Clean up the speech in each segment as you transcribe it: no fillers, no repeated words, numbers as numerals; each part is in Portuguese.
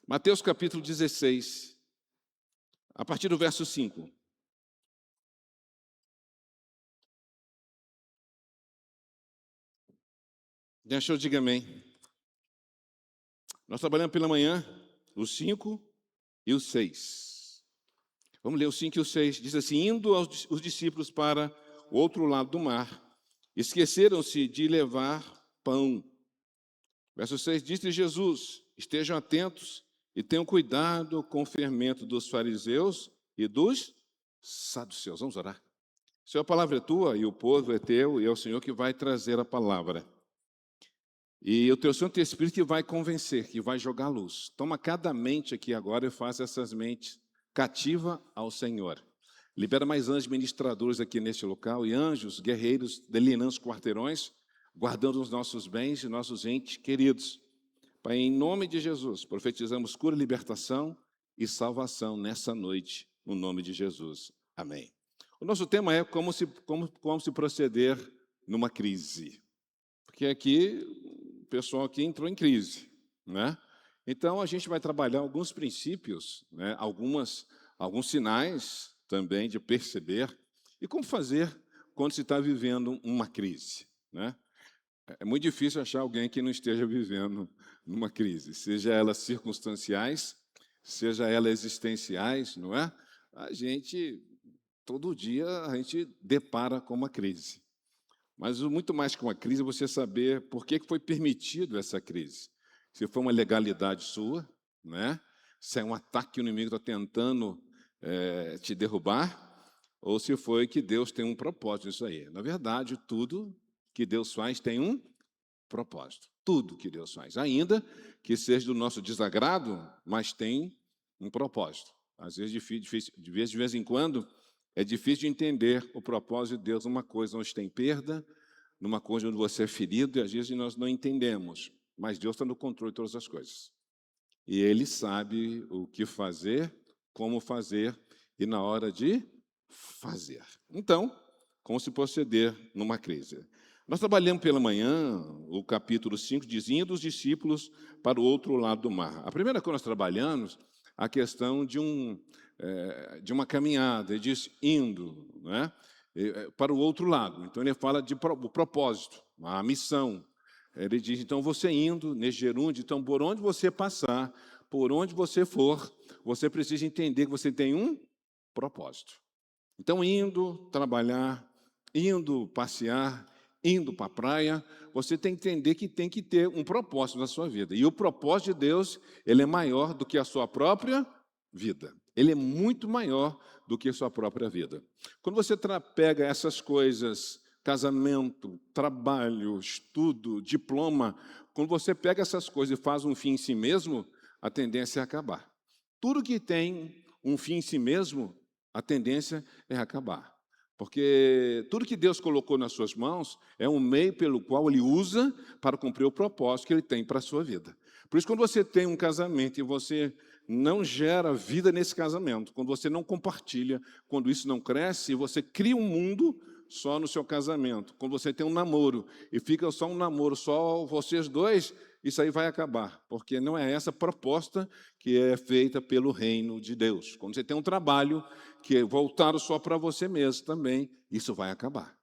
Mateus capítulo 16, a partir do verso 5. Quem achou, diga amém. Nós trabalhamos pela manhã, os 5 e os 6. Vamos ler os 5 e os 6. Diz assim: indo os discípulos para o outro lado do mar, esqueceram-se de levar pão. Verso 6, disse Jesus: estejam atentos e tenham cuidado com o fermento dos fariseus e dos saduceus. Vamos orar. Senhor, a palavra é tua e o povo é teu, e é o Senhor que vai trazer a palavra. E o teu Santo Espírito que vai convencer, que vai jogar luz. Toma cada mente aqui agora e faça essas mentes cativa ao Senhor. Libera mais anjos ministradores aqui neste local e anjos guerreiros delineando os quarteirões, guardando os nossos bens e nossos entes queridos. Pai, em nome de Jesus, profetizamos cura, libertação e salvação nessa noite, no nome de Jesus. Amém. O nosso tema é como se proceder numa crise. Porque aqui, o pessoal aqui entrou em crise, né? Então, a gente vai trabalhar alguns princípios, né? Alguns sinais também de perceber e como fazer quando se está vivendo uma crise, né? É muito difícil achar alguém que não esteja vivendo numa crise, seja ela circunstanciais, seja ela existenciais, não é? Todo dia, a gente depara com uma crise. Mas muito mais que uma crise é você saber por que foi permitido essa crise. Se foi uma legalidade sua, né? Se é um ataque que o inimigo está tentando te derrubar, ou se foi que Deus tem um propósito nisso aí. Na verdade, tudo que Deus faz tem um propósito. Tudo que Deus faz. Ainda que seja do nosso desagrado, mas tem um propósito. Às vezes, de vez em quando, é difícil de entender o propósito de Deus numa coisa onde tem perda, numa coisa onde você é ferido, e às vezes nós não entendemos. Mas Deus está no controle de todas as coisas. E Ele sabe o que fazer, como fazer e na hora de fazer. Então, como se proceder numa crise. Nós trabalhamos pela manhã, o capítulo 5, diz, indo os discípulos para o outro lado do mar. A primeira coisa que nós trabalhamos, a questão de uma caminhada, ele diz indo, né, para o outro lado. Então, ele fala de propósito, a missão. Ele diz, então, você indo nesse gerúndio, então, por onde você passar, por onde você for, você precisa entender que você tem um propósito. Então, indo trabalhar, indo passear, indo para a praia, você tem que entender que tem que ter um propósito na sua vida. E o propósito de Deus, ele é maior do que a sua própria vida. Ele é muito maior do que a sua própria vida. Quando você pega essas coisas, casamento, trabalho, estudo, diploma, quando você pega essas coisas e faz um fim em si mesmo, a tendência é acabar. Tudo que tem um fim em si mesmo, a tendência é acabar. Porque tudo que Deus colocou nas suas mãos é um meio pelo qual Ele usa para cumprir o propósito que Ele tem para a sua vida. Por isso, quando você tem um casamento e você não gera vida nesse casamento, quando você não compartilha, quando isso não cresce, você cria um mundo só no seu casamento. Quando você tem um namoro e fica só um namoro, só vocês dois, isso aí vai acabar, porque não é essa a proposta que é feita pelo reino de Deus. Quando você tem um trabalho que é voltado só para você mesmo também, isso vai acabar.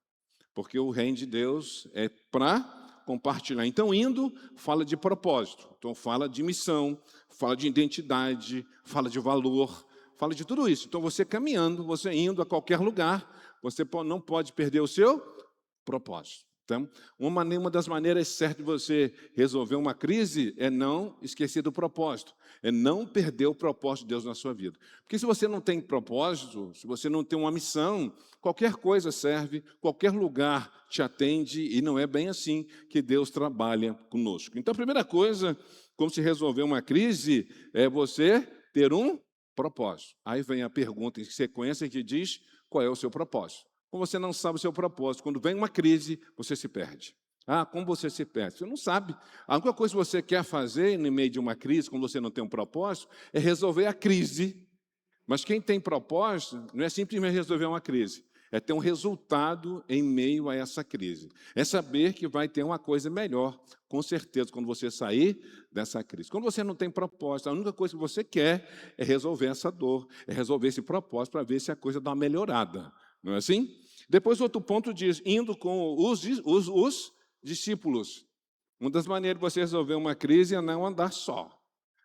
Porque o reino de Deus é para compartilhar. Então, indo, fala de propósito. Então, fala de missão, fala de identidade, fala de valor, fala de tudo isso. Então, você caminhando, você indo a qualquer lugar, você não pode perder o seu propósito. Então, uma das maneiras certas de você resolver uma crise é não esquecer do propósito, é não perder o propósito de Deus na sua vida. Porque se você não tem propósito, se você não tem uma missão, qualquer coisa serve, qualquer lugar te atende, e não é bem assim que Deus trabalha conosco. Então, a primeira coisa, como se resolver uma crise, é você ter um propósito. Aí vem a pergunta em sequência que diz qual é o seu propósito. Como você não sabe o seu propósito, quando vem uma crise, você se perde. Ah, como você se perde? Você não sabe. A única coisa que você quer fazer no meio de uma crise, quando você não tem um propósito, é resolver a crise. Mas quem tem propósito não é simplesmente resolver uma crise, é ter um resultado em meio a essa crise. É saber que vai ter uma coisa melhor, com certeza, quando você sair dessa crise. Quando você não tem propósito, a única coisa que você quer é resolver essa dor, é resolver esse propósito para ver se a coisa dá uma melhorada. Não é assim? Depois, outro ponto diz, indo com os discípulos. Uma das maneiras de você resolver uma crise é não andar só.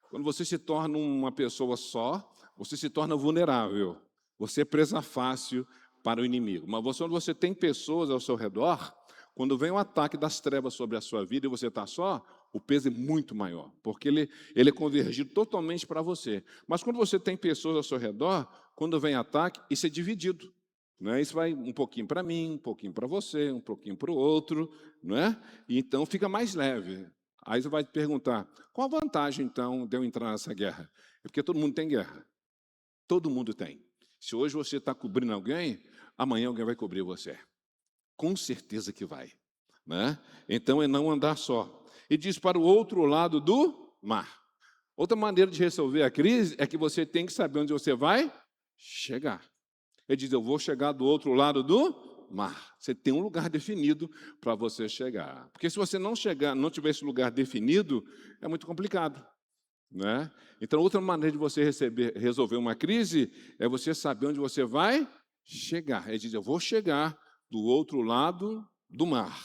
Quando você se torna uma pessoa só, você se torna vulnerável. Você é presa fácil para o inimigo. Mas quando você tem pessoas ao seu redor, quando vem um ataque das trevas sobre a sua vida e você está só, o peso é muito maior, porque ele é convergido totalmente para você. Mas quando você tem pessoas ao seu redor, quando vem ataque, isso é dividido. Não é? Isso vai um pouquinho para mim, um pouquinho para você, um pouquinho para o outro, não é? E então fica mais leve. Aí você vai perguntar, qual a vantagem, então, de eu entrar nessa guerra? É porque todo mundo tem guerra. Todo mundo tem. Se hoje você está cobrindo alguém, amanhã alguém vai cobrir você. Com certeza que vai. Né? Então é não andar só. E diz para o outro lado do mar. Outra maneira de resolver a crise é que você tem que saber onde você vai chegar. Ele diz, eu vou chegar do outro lado do mar. Você tem um lugar definido para você chegar. Porque se você não chegar, não tiver esse lugar definido, é muito complicado. Né? Então, outra maneira de você resolver uma crise é você saber onde você vai chegar. Ele diz, eu vou chegar do outro lado do mar.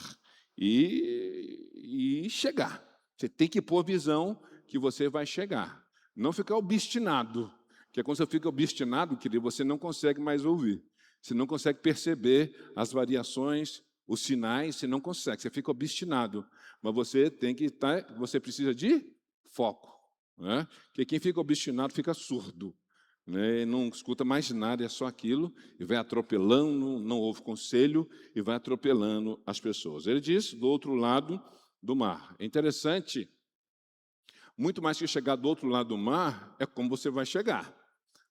E chegar. Você tem que pôr a visão que você vai chegar. Não ficar obstinado. Porque quando você fica obstinado, querido, você não consegue mais ouvir. Você não consegue perceber as variações, os sinais, você não consegue. Você fica obstinado. Mas você tem que estar, você precisa de foco. Né? Porque quem fica obstinado fica surdo. Né? Não escuta mais nada, é só aquilo, e vai atropelando, não ouve conselho, e vai atropelando as pessoas. Ele diz, do outro lado do mar. É interessante, muito mais que chegar do outro lado do mar, é como você vai chegar.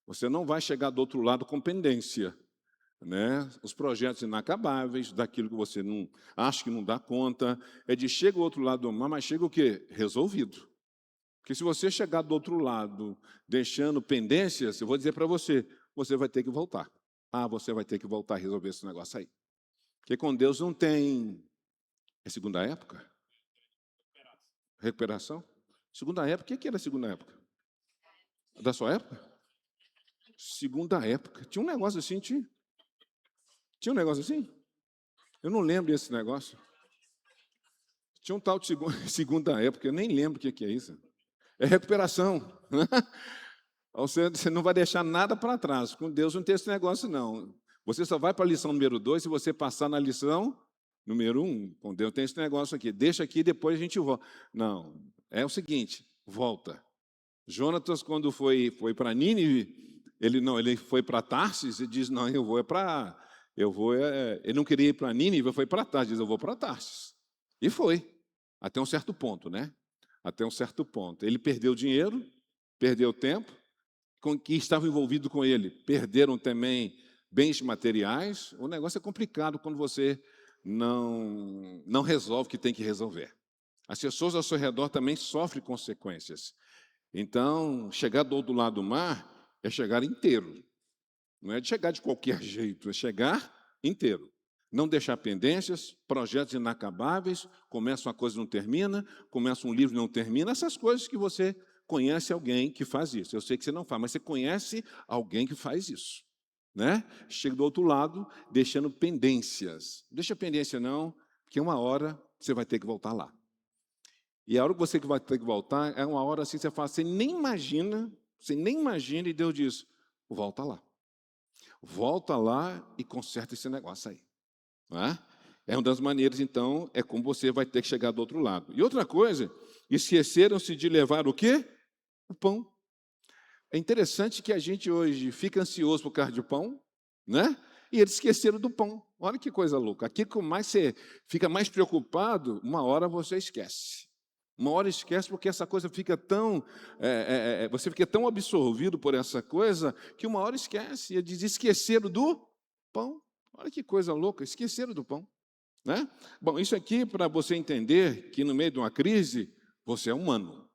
Você não vai chegar do outro lado com pendência. Né? Os projetos inacabáveis, daquilo que você não acha que não dá conta, é de chega ao outro lado do mar, mas chega o quê? Resolvido. Porque se você chegar do outro lado deixando pendências, eu vou dizer para você, você vai ter que voltar. Ah, você vai ter que voltar a resolver esse negócio aí. Porque com Deus não tem... É segunda época? Recuperação? Segunda época? O que era a segunda época? Da sua época? Segunda época. Tinha um negócio assim, tinha? Tinha um negócio assim? Eu não lembro desse negócio. Tinha um tal de segunda época, eu nem lembro o que é isso. É recuperação. Você não vai deixar nada para trás. Com Deus não tem esse negócio, não. Você só vai para a lição número 2 se você passar na lição número 1. Com Deus tem esse negócio aqui. Deixa aqui, depois a gente volta. Não, é o seguinte, volta. Jonatas, quando foi para Nínive, ele foi para Tarsis e diz, não, ele não queria ir para Nínive, foi para Tarsis, diz, eu vou para Tarsis. E foi, até um certo ponto, né? Até um certo ponto. Ele perdeu dinheiro, perdeu tempo, com que estavam envolvidos com ele, perderam também bens materiais. O negócio é complicado quando você não resolve o que tem que resolver. As pessoas ao seu redor também sofrem consequências. Então, chegar do outro lado do mar é chegar inteiro. Não é de chegar de qualquer jeito, é chegar inteiro. Não deixar pendências, projetos inacabáveis, começa uma coisa e não termina, começa um livro e não termina, essas coisas que você conhece alguém que faz isso. Eu sei que você não faz, mas você conhece alguém que faz isso. Né? Chega do outro lado, deixando pendências. Não deixa pendência não, porque uma hora você vai ter que voltar lá. E a hora que você vai ter que voltar, é uma hora assim, você nem imagina, e Deus diz, volta lá. Volta lá e conserta esse negócio aí. Não é? É uma das maneiras, então, é como você vai ter que chegar do outro lado. E outra coisa, esqueceram-se de levar o quê? O pão. É interessante que a gente hoje fica ansioso por causa de pão, né? E eles esqueceram do pão. Olha que coisa louca. Aqui, como mais você fica mais preocupado, uma hora você esquece. Uma hora esquece porque essa coisa fica tão... você fica tão absorvido por essa coisa que uma hora esquece. E eles esqueceram do pão. Olha que coisa louca, esqueceram do pão. Né? Bom, isso aqui para você entender que no meio de uma crise, você é humano.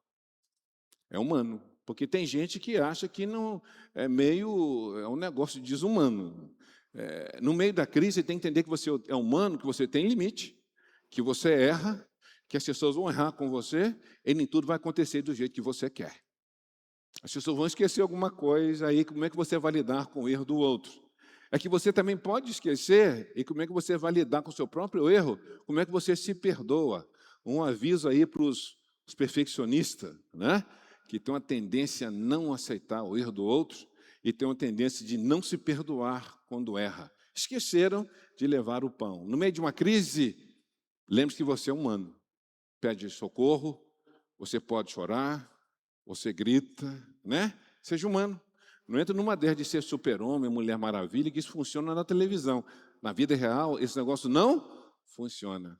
É humano. Porque tem gente que acha que não é um negócio desumano. No meio da crise, você tem que entender que você é humano, que você tem limite, que você erra, que as pessoas vão errar com você, e nem tudo vai acontecer do jeito que você quer. As pessoas vão esquecer alguma coisa, aí como é que você vai lidar com o erro do outro? É que você também pode esquecer, e como é que você vai lidar com o seu próprio erro? Como é que você se perdoa? Um aviso aí para os perfeccionistas, né? Que tem uma tendência a não aceitar o erro do outro e tem uma tendência de não se perdoar quando erra. Esqueceram de levar o pão. No meio de uma crise, lembre-se que você é humano. Pede socorro, você pode chorar, você grita, né? Seja humano. Não entra numa ideia de ser super-homem, mulher maravilha, que isso funciona na televisão. Na vida real, esse negócio não funciona.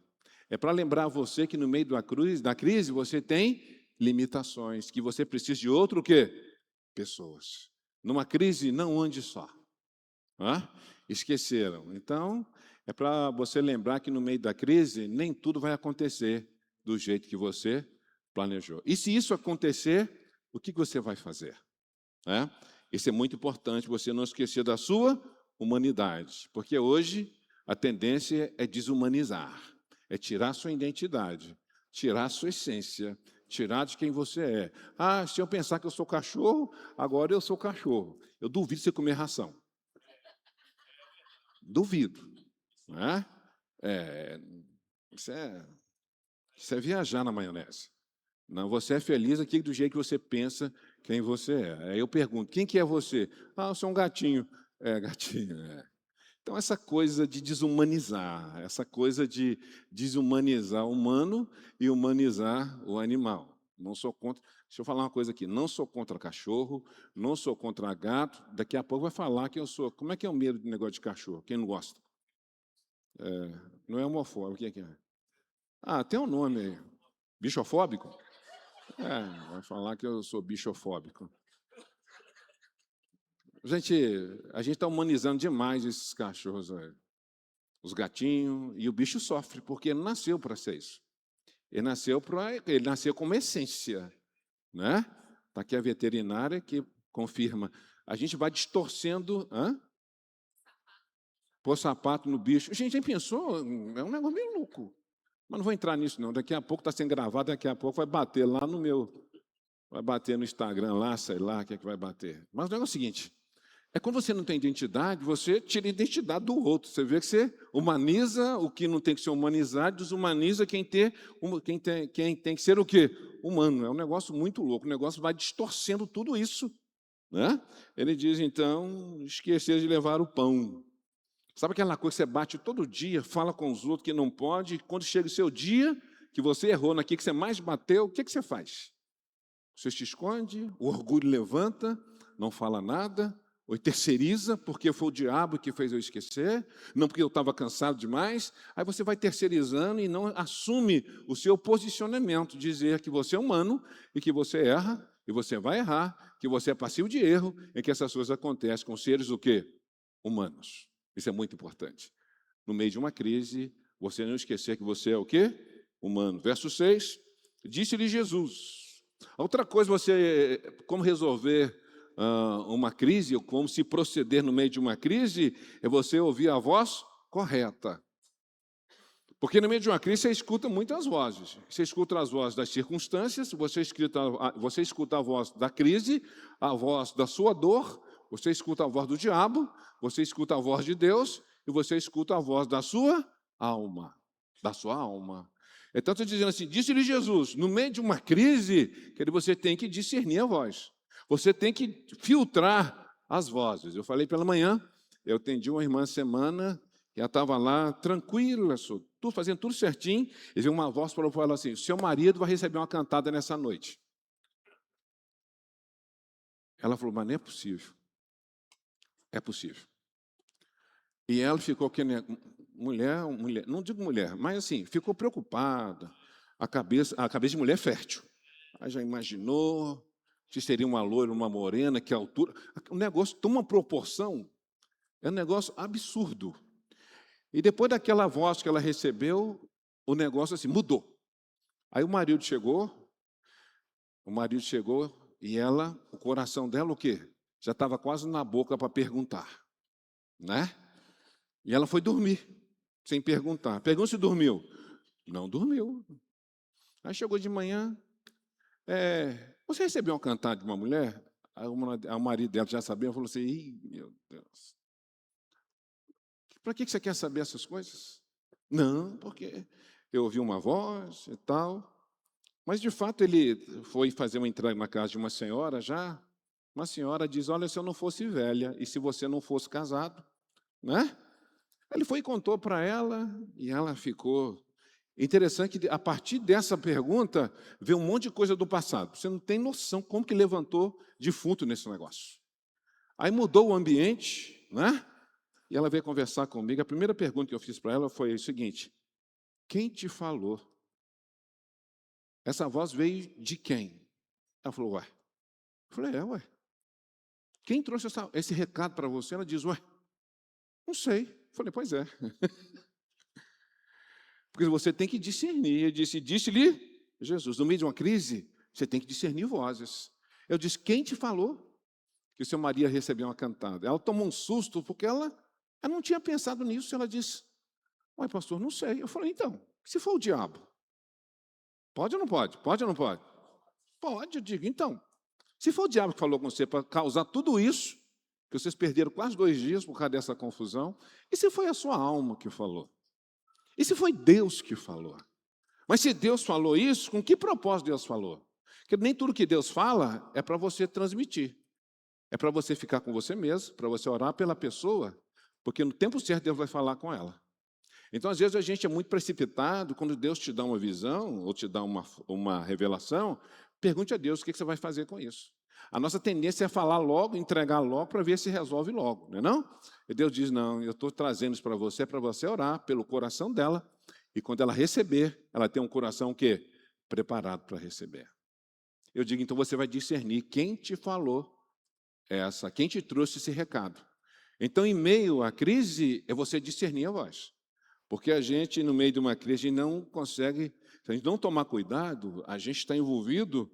É para lembrar você que no meio da crise você tem limitações, que você precisa de outro o quê? Pessoas. Numa crise, não ande só. Hã? Esqueceram. Então, é para você lembrar que no meio da crise, nem tudo vai acontecer do jeito que você planejou. E se isso acontecer, o que você vai fazer? Isso é muito importante, você não esquecer da sua humanidade, porque hoje a tendência é desumanizar, é tirar sua identidade, tirar sua essência, tirar de quem você é. Ah, se eu pensar que eu sou cachorro, agora eu sou cachorro. Eu duvido você comer ração. Duvido. Né? É, isso, é, isso é viajar na maionese. Não, você é feliz aqui do jeito que você pensa quem você é. Aí eu pergunto, quem que é você? Ah, eu sou um gatinho. É, gatinho, é. Então, essa coisa de desumanizar, essa coisa de desumanizar o humano e humanizar o animal. Não sou contra. Deixa eu falar uma coisa aqui. Não sou contra cachorro, não sou contra gato. Daqui a pouco vai falar que eu sou. Como é que é o medo de negócio de cachorro? Quem não gosta? Não é homofóbico. O que é que é? Ah, tem um nome aí. Bichofóbico? Vai falar que eu sou bichofóbico. Gente, a gente está humanizando demais esses cachorros aí. Os gatinhos, e o bicho sofre, porque ele nasceu para ser isso. Ele nasceu como essência, né? Está aqui a veterinária que confirma. A gente vai distorcendo, pôr sapato no bicho. Gente, já pensou? É um negócio meio louco. Mas não vou entrar nisso, não. Daqui a pouco está sendo gravado, daqui a pouco vai bater lá no meu. Vai bater no Instagram lá, sei lá, o que é que vai bater. Mas o negócio é o seguinte: é quando você não tem identidade, você tira a identidade do outro. Você vê que você humaniza o que não tem que ser humanizado, desumaniza quem tem que ser o quê? Humano. É um negócio muito louco. O negócio vai distorcendo tudo isso. Né? Ele diz, então, esquecer de levar o pão. Sabe aquela coisa que você bate todo dia, fala com os outros que não pode, e quando chega o seu dia, que você errou naquilo que você mais bateu, o que você faz? Você se esconde, o orgulho levanta, não fala nada, ou terceiriza, porque foi o diabo que fez eu esquecer, não porque eu estava cansado demais. Aí você vai terceirizando e não assume o seu posicionamento, dizer que você é humano e que você erra, e você vai errar, que você é passivo de erro, e que essas coisas acontecem com seres o quê? Humanos. Isso é muito importante. No meio de uma crise, você não esquecer que você é o quê? Humano. Verso 6, disse-lhe Jesus. Outra coisa, como resolver uma crise, ou como se proceder no meio de uma crise, é você ouvir a voz correta. Porque no meio de uma crise você escuta muitas vozes. Você escuta as vozes das circunstâncias, você escuta a voz da crise, a voz da sua dor, você escuta a voz do diabo, você escuta a voz de Deus e você escuta a voz da sua alma. Da sua alma. Então, estou dizendo assim, disse-lhe Jesus, no meio de uma crise, que você tem que discernir a voz. Você tem que filtrar as vozes. Eu falei pela manhã, eu atendi uma irmã semana, que ela estava lá, tranquila, fazendo tudo certinho, e veio uma voz para ela assim, seu marido vai receber uma cantada nessa noite. Ela falou, mas não é possível. É possível. E ela ficou, mulher, não digo mulher, mas assim, ficou preocupada. A cabeça de mulher é fértil. Aí já imaginou se seria uma loira, uma morena, que altura. O negócio toma uma proporção, é um negócio absurdo. E depois daquela voz que ela recebeu, o negócio assim mudou. Aí o marido chegou e o coração dela o quê? Já estava quase na boca para perguntar, né? E ela foi dormir, sem perguntar. Pergunta se dormiu. Não dormiu. Aí chegou de manhã. Você recebeu uma cantada de uma mulher? Aí o marido dela já sabia, falou assim: Ih, meu Deus. Para que você quer saber essas coisas? Não, porque eu ouvi uma voz e tal. Mas, de fato, ele foi fazer uma entrega na casa de uma senhora já. Uma senhora diz: olha, se eu não fosse velha e se você não fosse casado, né? Ele foi e contou para ela e ela ficou. Interessante que, a partir dessa pergunta, veio um monte de coisa do passado. Você não tem noção como que levantou defunto nesse negócio. Aí mudou o ambiente, né? E ela veio conversar comigo. A primeira pergunta que eu fiz para ela foi o seguinte: quem te falou? Essa voz veio de quem? Ela falou: ué. Eu falei: ué. Quem trouxe esse recado para você? Ela diz: ué, não sei. Eu falei: pois é. Porque você tem que discernir. Eu disse-lhe Jesus, no meio de uma crise, você tem que discernir vozes. Eu disse: quem te falou que o seu marido recebeu uma cantada? Ela tomou um susto, porque ela não tinha pensado nisso. Ela disse: ué, pastor, não sei. Eu falei: então, se for o diabo, pode ou não pode? Pode ou não pode? Pode, eu digo. Então, se for o diabo que falou com você para causar tudo isso, que vocês perderam quase 2 dias por causa dessa confusão, e se foi a sua alma que falou? E se foi Deus que falou? Mas se Deus falou isso, com que propósito Deus falou? Porque nem tudo que Deus fala é para você transmitir. É para você ficar com você mesmo, para você orar pela pessoa, porque no tempo certo Deus vai falar com ela. Então, às vezes, a gente é muito precipitado, quando Deus te dá uma visão, ou te dá uma revelação, pergunte a Deus o que você vai fazer com isso. A nossa tendência é falar logo, entregar logo, para ver se resolve logo, não é não? E Deus diz: não, eu estou trazendo isso para você orar pelo coração dela, e quando ela receber, ela tem um coração o quê? Preparado para receber. Eu digo: então você vai discernir quem te falou quem te trouxe esse recado. Então, em meio à crise, é você discernir a voz. Porque a gente, no meio de uma crise, não consegue, se a gente não tomar cuidado, a gente está envolvido.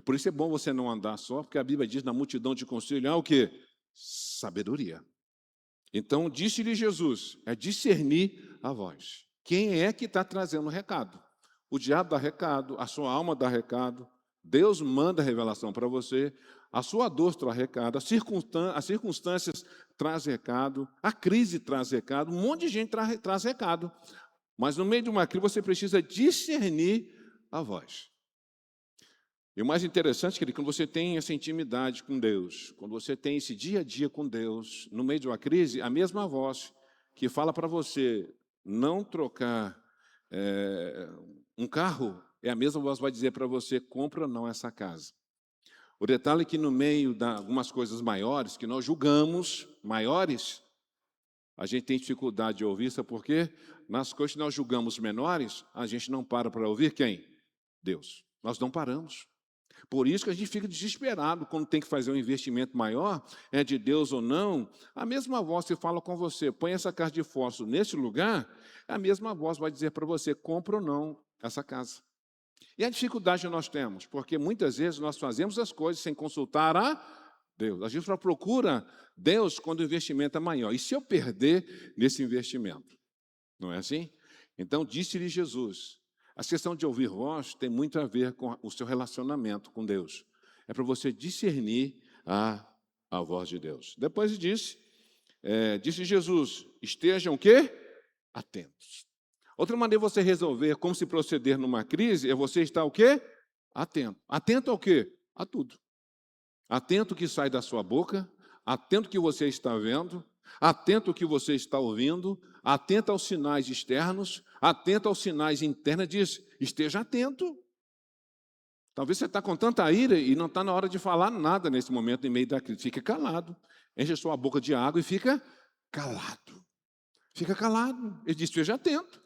Por isso é bom você não andar só, porque a Bíblia diz: na multidão de conselho há o quê? Sabedoria. Então, disse-lhe Jesus, é discernir a voz. Quem é que está trazendo o recado? O diabo dá recado, a sua alma dá recado, Deus manda revelação para você, a sua dor traz recado, as circunstâncias trazem recado, a crise traz recado, um monte de gente traz recado. Mas no meio de uma crise você precisa discernir a voz. E o mais interessante é que quando você tem essa intimidade com Deus, quando você tem esse dia a dia com Deus, no meio de uma crise, a mesma voz que fala para você não trocar um carro, é a mesma voz que vai dizer para você: compra ou não essa casa. O detalhe é que no meio de algumas coisas maiores, que nós julgamos maiores, a gente tem dificuldade de ouvir, sabe por quê? Nas coisas que nós julgamos menores, a gente não para ouvir quem? Deus. Nós não paramos. Por isso que a gente fica desesperado quando tem que fazer um investimento maior, é de Deus ou não. A mesma voz que fala com você: põe essa caixa de fósforo nesse lugar, a mesma voz vai dizer para você: compra ou não essa casa. E a dificuldade que nós temos, porque muitas vezes nós fazemos as coisas sem consultar a Deus. A gente só procura Deus quando o investimento é maior. E se eu perder nesse investimento? Não é assim? Então, disse-lhe Jesus: a questão de ouvir voz tem muito a ver com o seu relacionamento com Deus. É para você discernir a voz de Deus. Depois disse Jesus: estejam o quê? Atentos. Outra maneira de você resolver como se proceder numa crise é você estar o quê? Atento. Atento ao quê? A tudo. Atento ao que sai da sua boca, atento ao que você está vendo, atento ao que você está ouvindo, atento aos sinais externos, atento aos sinais internos. Diz: esteja atento. Talvez você está com tanta ira e não está na hora de falar nada nesse momento, em meio da crise. Fique calado. Enche a sua boca de água e fica calado. Fica calado. Ele diz: esteja atento.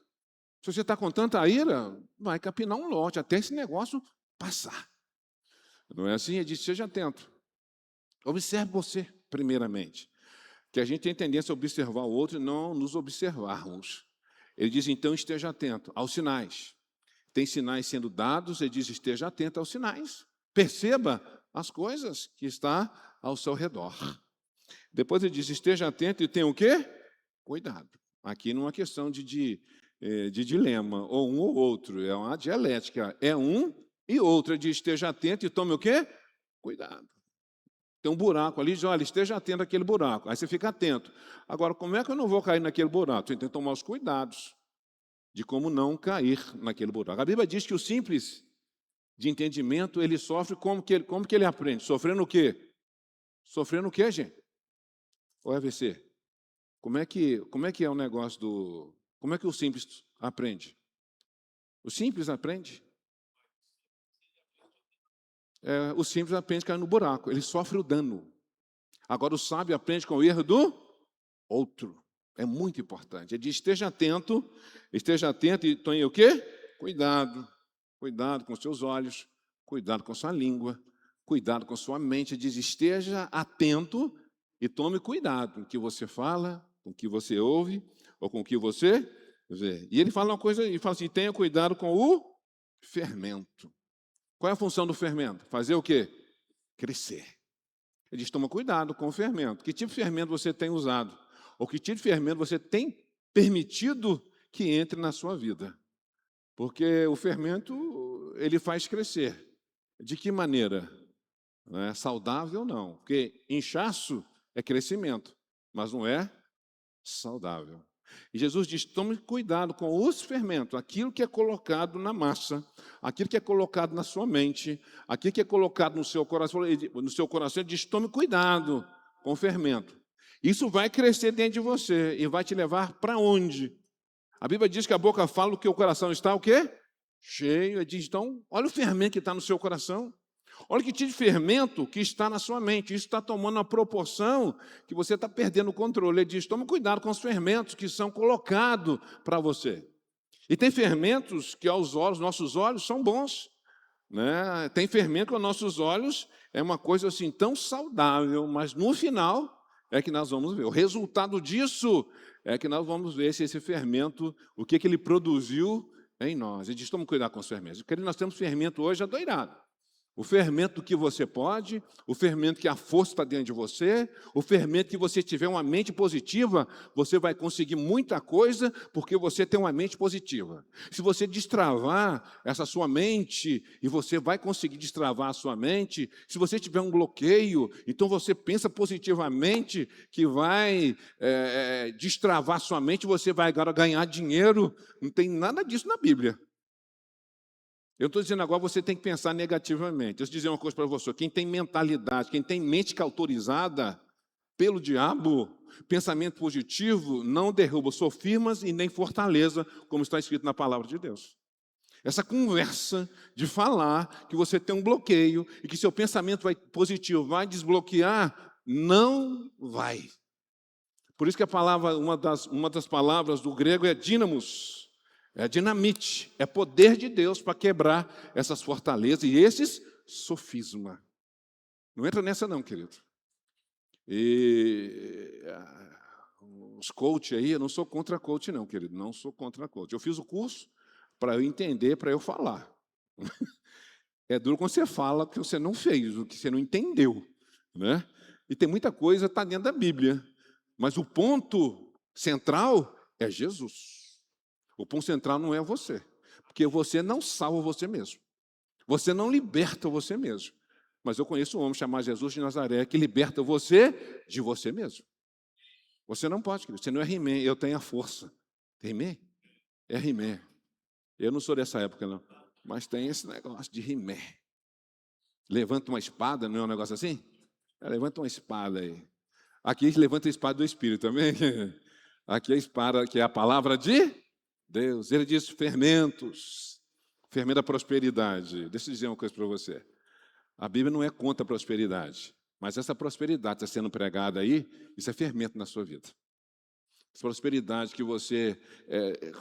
Se você está com tanta ira, vai capinar um lote até esse negócio passar. Não é assim? Ele diz: seja atento. Observe você, primeiramente. Que a gente tem tendência a observar o outro e não nos observarmos. Ele diz: então esteja atento aos sinais. Tem sinais sendo dados, ele diz: esteja atento aos sinais. Perceba as coisas que está ao seu redor. Depois ele diz: esteja atento e tenha o quê? Cuidado. Aqui não é uma questão de dilema, ou um ou outro, é uma dialética. É um e outro. Ele diz, esteja atento e tome o quê? Cuidado. Tem um buraco ali, diz, olha, esteja atento àquele buraco. Aí você fica atento. Agora, como é que eu não vou cair naquele buraco? Você tem que tomar os cuidados de como não cair naquele buraco. A Bíblia diz que o simples de entendimento, ele sofre como que ele aprende? Sofrendo o quê? Sofrendo o quê, gente? Ou AVC? Como é que é o negócio do... Como é que o simples aprende? O simples aprende? O simples aprende caindo no buraco, ele sofre o dano. Agora o sábio aprende com o erro do outro. É muito importante. Ele diz, esteja atento e tenha o quê? Cuidado. Cuidado com seus olhos, cuidado com sua língua, cuidado com sua mente. Ele diz, esteja atento e tome cuidado com o que você fala, com o que você ouve ou com o que você vê. E ele fala uma coisa, ele fala assim, tenha cuidado com o fermento. Qual é a função do fermento? Fazer o quê? Crescer. Ele diz, toma cuidado com o fermento. Que tipo de fermento você tem usado? Ou que tipo de fermento você tem permitido que entre na sua vida? Porque o fermento, ele faz crescer. De que maneira? Não é saudável, não. Porque inchaço é crescimento, mas não é saudável. E Jesus diz, tome cuidado com os fermentos, aquilo que é colocado na massa, aquilo que é colocado na sua mente, aquilo que é colocado no seu coração. Ele diz, tome cuidado com o fermento. Isso vai crescer dentro de você e vai te levar para onde? A Bíblia diz que a boca fala que o coração está o quê? Cheio. Ele diz, então, olha o fermento que está no seu coração. Olha que tipo de fermento que está na sua mente. Isso está tomando uma proporção que você está perdendo o controle. Ele diz, tome cuidado com os fermentos que são colocados para você. E tem fermentos que aos olhos, nossos olhos, são bons. Né? Tem fermento que aos nossos olhos é uma coisa assim tão saudável, mas no final é que nós vamos ver. O resultado disso é que nós vamos ver se esse fermento, o que ele produziu em nós. Ele diz, tome cuidado com os fermentos. Porque nós temos fermento hoje adoirado. O fermento que você pode, o fermento que a força está dentro de você, o fermento que você tiver uma mente positiva, você vai conseguir muita coisa porque você tem uma mente positiva. Se você destravar essa sua mente, e você vai conseguir destravar a sua mente, se você tiver um bloqueio, então você pensa positivamente que vai destravar a sua mente, você vai agora ganhar dinheiro. Não tem nada disso na Bíblia. Eu estou dizendo agora, você tem que pensar negativamente. Deixa eu dizer uma coisa para você. Quem tem mentalidade, quem tem mente que é autorizada pelo diabo, pensamento positivo, não derruba sofismas e nem fortaleza, como está escrito na palavra de Deus. Essa conversa de falar que você tem um bloqueio e que seu pensamento positivo vai desbloquear, não vai. Por isso que a palavra, uma das palavras do grego é dínamos. É dinamite, é poder de Deus para quebrar essas fortalezas e esses sofismas. Não entra nessa não, querido. E os coach aí, eu não sou contra coach não, querido, não sou contra coach. Eu fiz o curso para eu entender, para eu falar. É duro quando você fala o que você não fez, o que você não entendeu. Né? E tem muita coisa que está dentro da Bíblia, mas o ponto central é Jesus. O ponto central não é você, porque você não salva você mesmo. Você não liberta você mesmo. Mas eu conheço um homem chamado Jesus de Nazaré que liberta você de você mesmo. Você não pode, querido. Você não é He-Man, eu tenho a força. He-Man? É He-Man. Eu não sou dessa época, não. Mas tem esse negócio de He-Man. Levanta uma espada, não é um negócio assim? Levanta uma espada aí. Aqui levanta a espada do Espírito também. Aqui a espada que é a palavra de Deus. Ele diz fermentos. Fermento da prosperidade. Deixa eu dizer uma coisa para você. A Bíblia não é contra a prosperidade. Mas essa prosperidade está sendo pregada aí, isso é fermento na sua vida. Essa prosperidade que você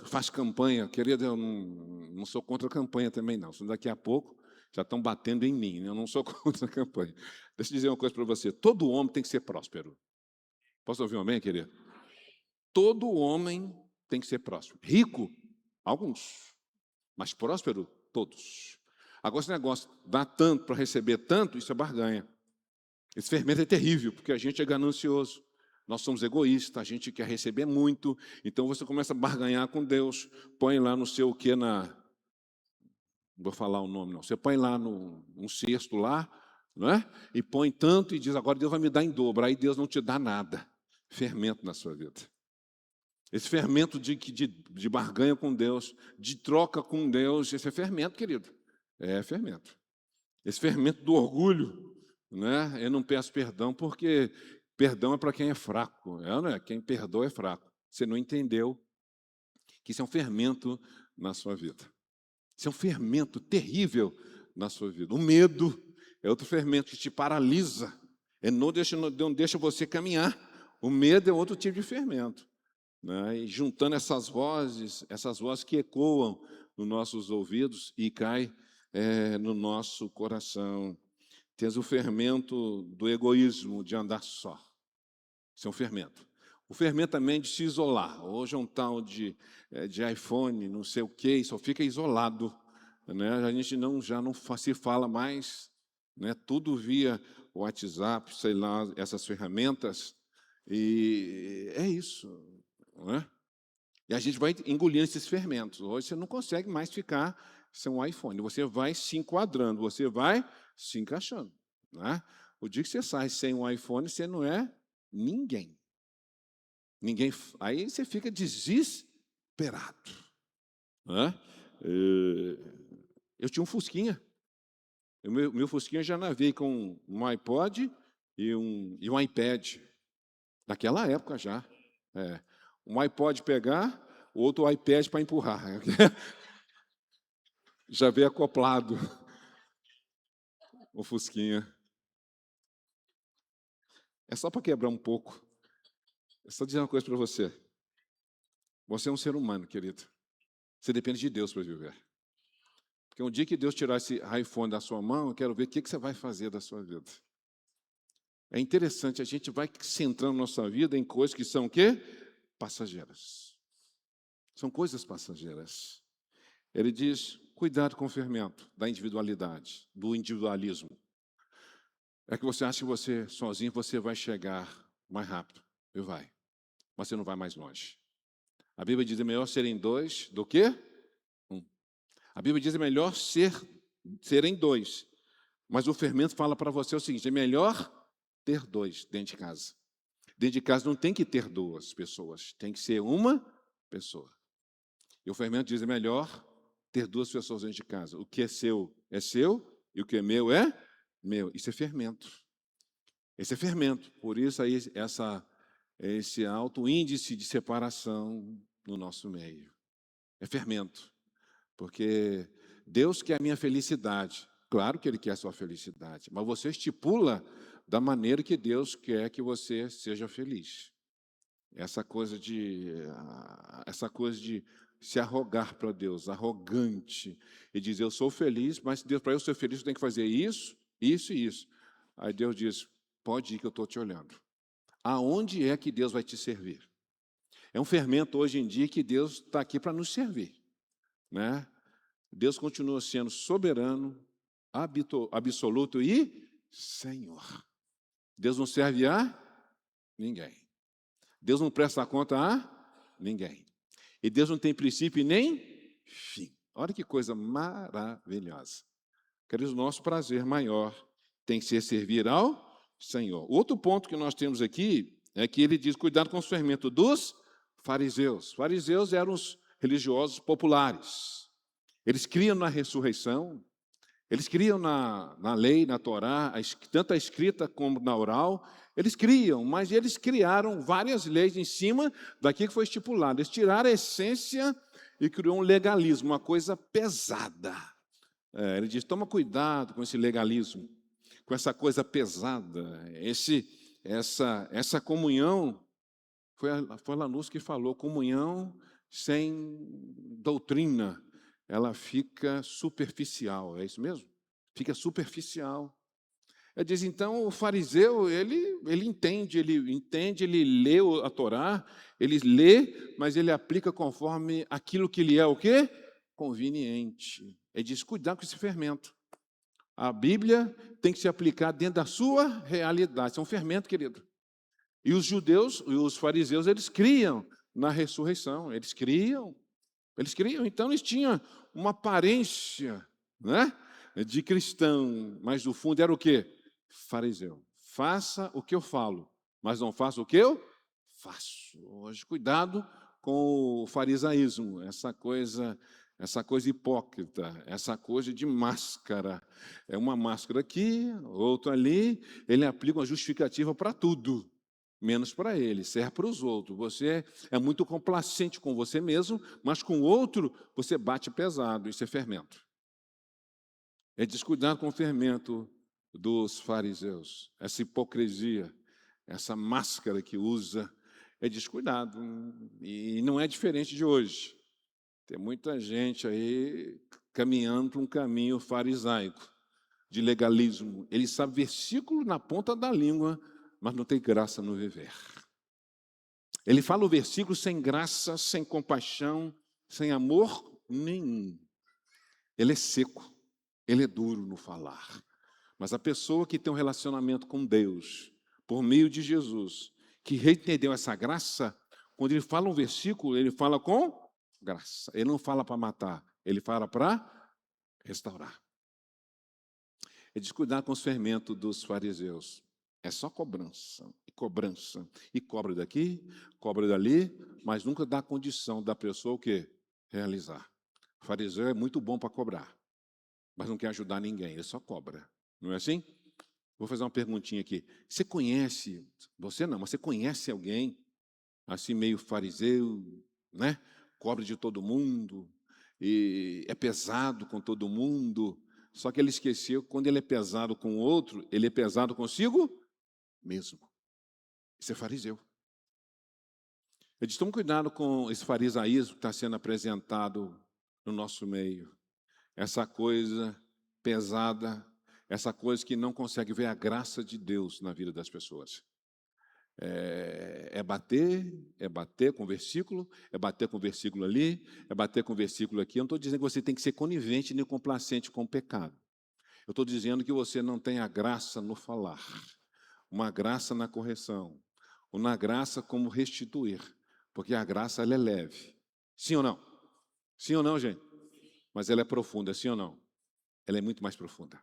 faz campanha. Querida, eu não sou contra a campanha também, não. Senão daqui a pouco já estão batendo em mim. Né? Eu não sou contra a campanha. Deixa eu dizer uma coisa para você. Todo homem tem que ser próspero. Posso ouvir um amém, querido? Todo homem tem que ser próspero. Rico, alguns. Mas próspero, todos. Agora, esse negócio, dá tanto para receber tanto, isso é barganha. Esse fermento é terrível, porque a gente é ganancioso. Nós somos egoístas, a gente quer receber muito, então você começa a barganhar com Deus, põe lá no seu o quê não vou falar o nome não, você põe lá um cesto lá, não é? E põe tanto e diz, agora Deus vai me dar em dobro, aí Deus não te dá nada, fermento na sua vida. Esse fermento de barganha com Deus, de troca com Deus, esse é fermento, querido, é fermento. Esse fermento do orgulho, né? Eu não peço perdão porque perdão é para quem é fraco, não é? Quem perdoa é fraco. Você não entendeu que isso é um fermento na sua vida. Isso é um fermento terrível na sua vida. O medo é outro fermento que te paralisa. Não deixa você caminhar. O medo é outro tipo de fermento. Né? E juntando essas vozes que ecoam nos nossos ouvidos e caem no nosso coração. Tens o fermento do egoísmo, de andar só. Isso é um fermento. O fermento também de se isolar. Hoje é um tal de iPhone, não sei o quê, só fica isolado. Né? A gente já não se fala mais, né? Tudo via WhatsApp, sei lá, essas ferramentas. E é isso. Não é? E a gente vai engolindo esses fermentos. Hoje você não consegue mais ficar sem um iPhone. Você vai se enquadrando, você vai se encaixando. Né? O dia que você sai sem um iPhone, você não é ninguém. Aí você fica desesperado. Né? Eu tinha um Fusquinha. O meu Fusquinha já navei com um iPod e um iPad. Naquela época já. Um iPod pegar, o outro iPad para empurrar. Já veio acoplado o Fusquinha. É só para quebrar um pouco. É só dizer uma coisa para você. Você é um ser humano, querido. Você depende de Deus para viver. Porque um dia que Deus tirar esse iPhone da sua mão, eu quero ver o que você vai fazer da sua vida. É interessante, a gente vai centrando nossa vida em coisas que são o quê? Passageiras. São coisas passageiras. Ele diz, cuidado com o fermento da individualidade, do individualismo. É que você acha que você, sozinho, você vai chegar mais rápido. E vai. Mas você não vai mais longe. A Bíblia diz, é melhor serem dois do que um. A Bíblia diz, é melhor serem dois. Mas o fermento fala para você o seguinte, é melhor ter dois dentro de casa. Dentro de casa não tem que ter duas pessoas, tem que ser uma pessoa. E o fermento diz, é melhor ter duas pessoas dentro de casa. O que é seu, e o que é meu. Isso é fermento. Esse é fermento. Por isso aí esse alto índice de separação no nosso meio. É fermento. Porque Deus quer a minha felicidade. Claro que Ele quer a sua felicidade. Mas você estipula da maneira que Deus quer que você seja feliz. Essa coisa de se arrogar para Deus, arrogante, e dizer, eu sou feliz, mas Deus, para eu ser feliz, eu tenho que fazer isso, isso e isso. Aí Deus diz, pode ir que eu estou te olhando. Aonde é que Deus vai te servir? É um fermento hoje em dia que Deus está aqui para nos servir. Né? Deus continua sendo soberano, absoluto e Senhor. Deus não serve a ninguém. Deus não presta conta a ninguém. E Deus não tem princípio nem fim. Olha que coisa maravilhosa. Queridos, o nosso prazer maior tem que ser servir ao Senhor. Outro ponto que nós temos aqui é que ele diz, cuidado com o fermento dos fariseus. Os fariseus eram os religiosos populares. Eles criam na ressurreição, eles criam na lei, na Torá, tanto a escrita como na oral. Eles criam, mas eles criaram várias leis em cima daquilo que foi estipulado. Eles tiraram a essência e criou um legalismo, uma coisa pesada. Ele diz, toma cuidado com esse legalismo, com essa coisa pesada. Essa comunhão, foi a Lanús que falou, comunhão sem doutrina, ela fica superficial, é isso mesmo? Fica superficial. Ele diz, então, o fariseu, ele entende, ele lê a Torá, ele lê, mas ele aplica conforme aquilo que lhe é o quê? Conveniente. Ele diz, cuidado com esse fermento. A Bíblia tem que se aplicar dentro da sua realidade. Isso é um fermento, querido. E os judeus, e os fariseus, eles criam na ressurreição, eles criam, então eles tinham uma aparência, né, de cristão, mas no fundo era o quê? Fariseu. Faça o que eu falo, mas não faça o que eu faço. Hoje, cuidado com o farisaísmo, essa coisa hipócrita, essa coisa de máscara. É uma máscara aqui, outra ali, ele aplica uma justificativa para tudo, menos para ele, serve para os outros. Você é muito complacente com você mesmo, mas com o outro você bate pesado, isso é fermento. É descuidar com o fermento dos fariseus, essa hipocrisia, essa máscara que usa, é descuidado. E não é diferente de hoje. Tem muita gente aí caminhando para um caminho farisaico, de legalismo. Ele sabe versículo na ponta da língua, mas não tem graça no viver. Ele fala o versículo sem graça, sem compaixão, sem amor nenhum. Ele é seco, ele é duro no falar. Mas a pessoa que tem um relacionamento com Deus, por meio de Jesus, que entendeu essa graça, quando ele fala um versículo, ele fala com graça. Ele não fala para matar, ele fala para restaurar. É descuidar com os fermentos dos fariseus. É só cobrança, e cobra daqui, cobra dali, mas nunca dá condição da pessoa o quê? Realizar. O fariseu é muito bom para cobrar, mas não quer ajudar ninguém, ele só cobra. Não é assim? Vou fazer uma perguntinha aqui. Você conhece, você não, mas você conhece alguém assim meio fariseu, né? Cobra de todo mundo, e é pesado com todo mundo, só que ele esqueceu que quando ele é pesado com o outro, ele é pesado consigo mesmo. Isso é fariseu. Eu disse, tome cuidado com esse farisaísmo que está sendo apresentado no nosso meio. Essa coisa pesada, essa coisa que não consegue ver a graça de Deus na vida das pessoas. É bater com versículo, é bater com versículo ali, é bater com versículo aqui. Eu não estou dizendo que você tem que ser conivente nem complacente com o pecado. Eu estou dizendo que você não tem a graça no falar, uma graça na correção, uma graça como restituir, porque a graça ela é leve. Sim ou não? Sim ou não, gente? Mas ela é profunda, sim ou não? Ela é muito mais profunda.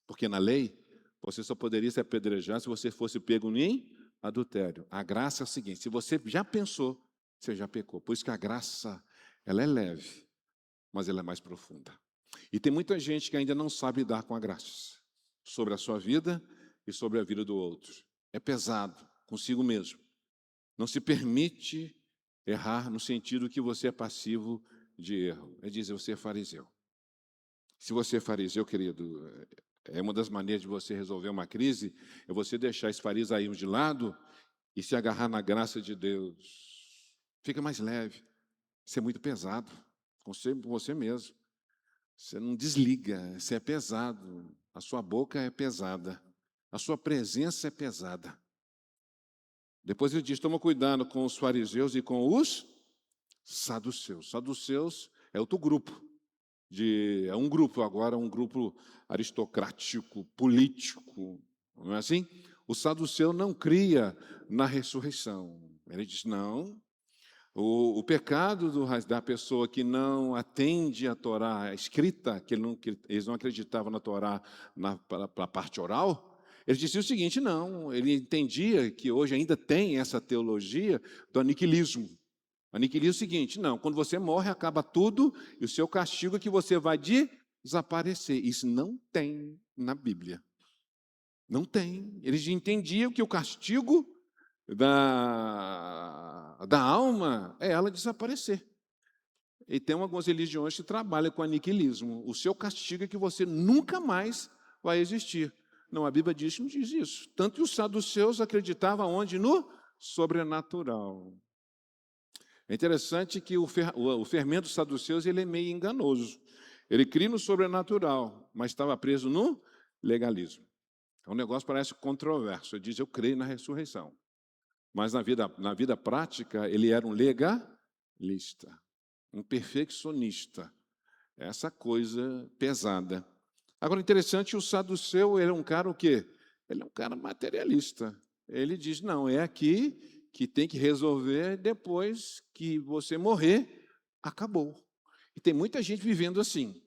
Porque na lei, você só poderia se apedrejar se você fosse pego em adultério. A graça é o seguinte, se você já pensou, você já pecou. Por isso que a graça, ela é leve, mas ela é mais profunda. E tem muita gente que ainda não sabe lidar com a graça, sobre a sua vida e sobre a vida do outro. É pesado, consigo mesmo. Não se permite errar no sentido que você é passivo de erro. É dizer, você é fariseu. Se você é fariseu, querido, é uma das maneiras de você resolver uma crise, é você deixar esse farisaísmo de lado e se agarrar na graça de Deus. Fica mais leve. Isso é muito pesado, com você mesmo. Você não desliga, você é pesado. A sua boca é pesada. A sua presença é pesada. Depois ele diz, toma cuidado com os fariseus e com os saduceus. Saduceus é outro grupo. É um grupo agora, um grupo aristocrático, político, não é assim? O saduceu não cria na ressurreição. Ele diz, não, o pecado da pessoa que não atende a Torá escrita, que eles não acreditavam na Torá para a parte oral, ele dizia o seguinte, não, ele entendia que hoje ainda tem essa teologia do aniquilismo. Aniquilismo é o seguinte, não, quando você morre acaba tudo e o seu castigo é que você vai desaparecer. Isso não tem na Bíblia. Não tem. Eles entendiam que o castigo da alma é ela desaparecer. E tem algumas religiões que trabalham com aniquilismo. O seu castigo é que você nunca mais vai existir. Não, a Bíblia não diz isso. Tanto que os saduceus acreditavam onde? No sobrenatural. É interessante que o fermento dos saduceus ele é meio enganoso. Ele cria no sobrenatural, mas estava preso no legalismo. O negócio parece controverso. Ele diz, eu creio na ressurreição. Mas na vida prática, ele era um legalista, um perfeccionista. Essa coisa pesada. Agora, interessante, o saduceu ele é um cara o quê? Ele é um cara materialista. Ele diz: não, é aqui que tem que resolver, depois que você morrer, acabou. E tem muita gente vivendo assim,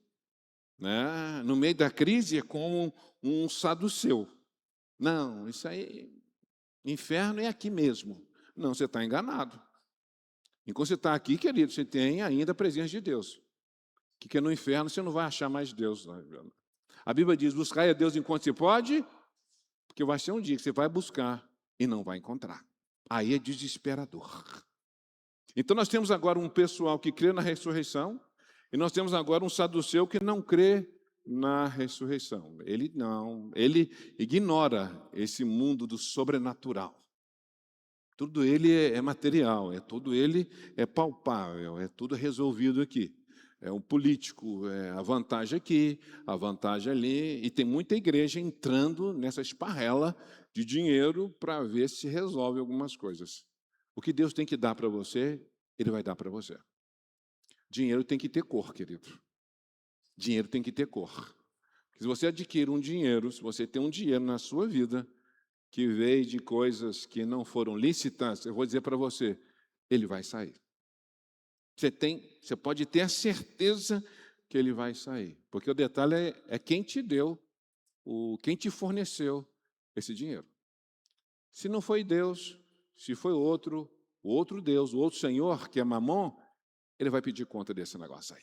né? No meio da crise é como um saduceu. Não, isso aí, inferno é aqui mesmo. Não, você está enganado. Enquanto você está aqui, querido, você tem ainda a presença de Deus. Que no inferno você não vai achar mais Deus. A Bíblia diz: buscar a Deus enquanto se pode, porque vai ser um dia que você vai buscar e não vai encontrar. Aí é desesperador. Então nós temos agora um pessoal que crê na ressurreição, e nós temos agora um saduceu que não crê na ressurreição. Ele ignora esse mundo do sobrenatural. Tudo ele é material, tudo ele é palpável, é tudo resolvido aqui. É um político, é a vantagem aqui, a vantagem ali, e tem muita igreja entrando nessa esparrela de dinheiro para ver se resolve algumas coisas. O que Deus tem que dar para você, Ele vai dar para você. Dinheiro tem que ter cor, querido. Dinheiro tem que ter cor. Se você adquire um dinheiro, se você tem um dinheiro na sua vida, que veio de coisas que não foram lícitas, eu vou dizer para você, ele vai sair. Você pode ter a certeza que ele vai sair, porque o detalhe é quem te deu, quem te forneceu esse dinheiro. Se não foi Deus, se foi outro, o outro Deus, o outro Senhor, que é Mamon, ele vai pedir conta desse negócio aí.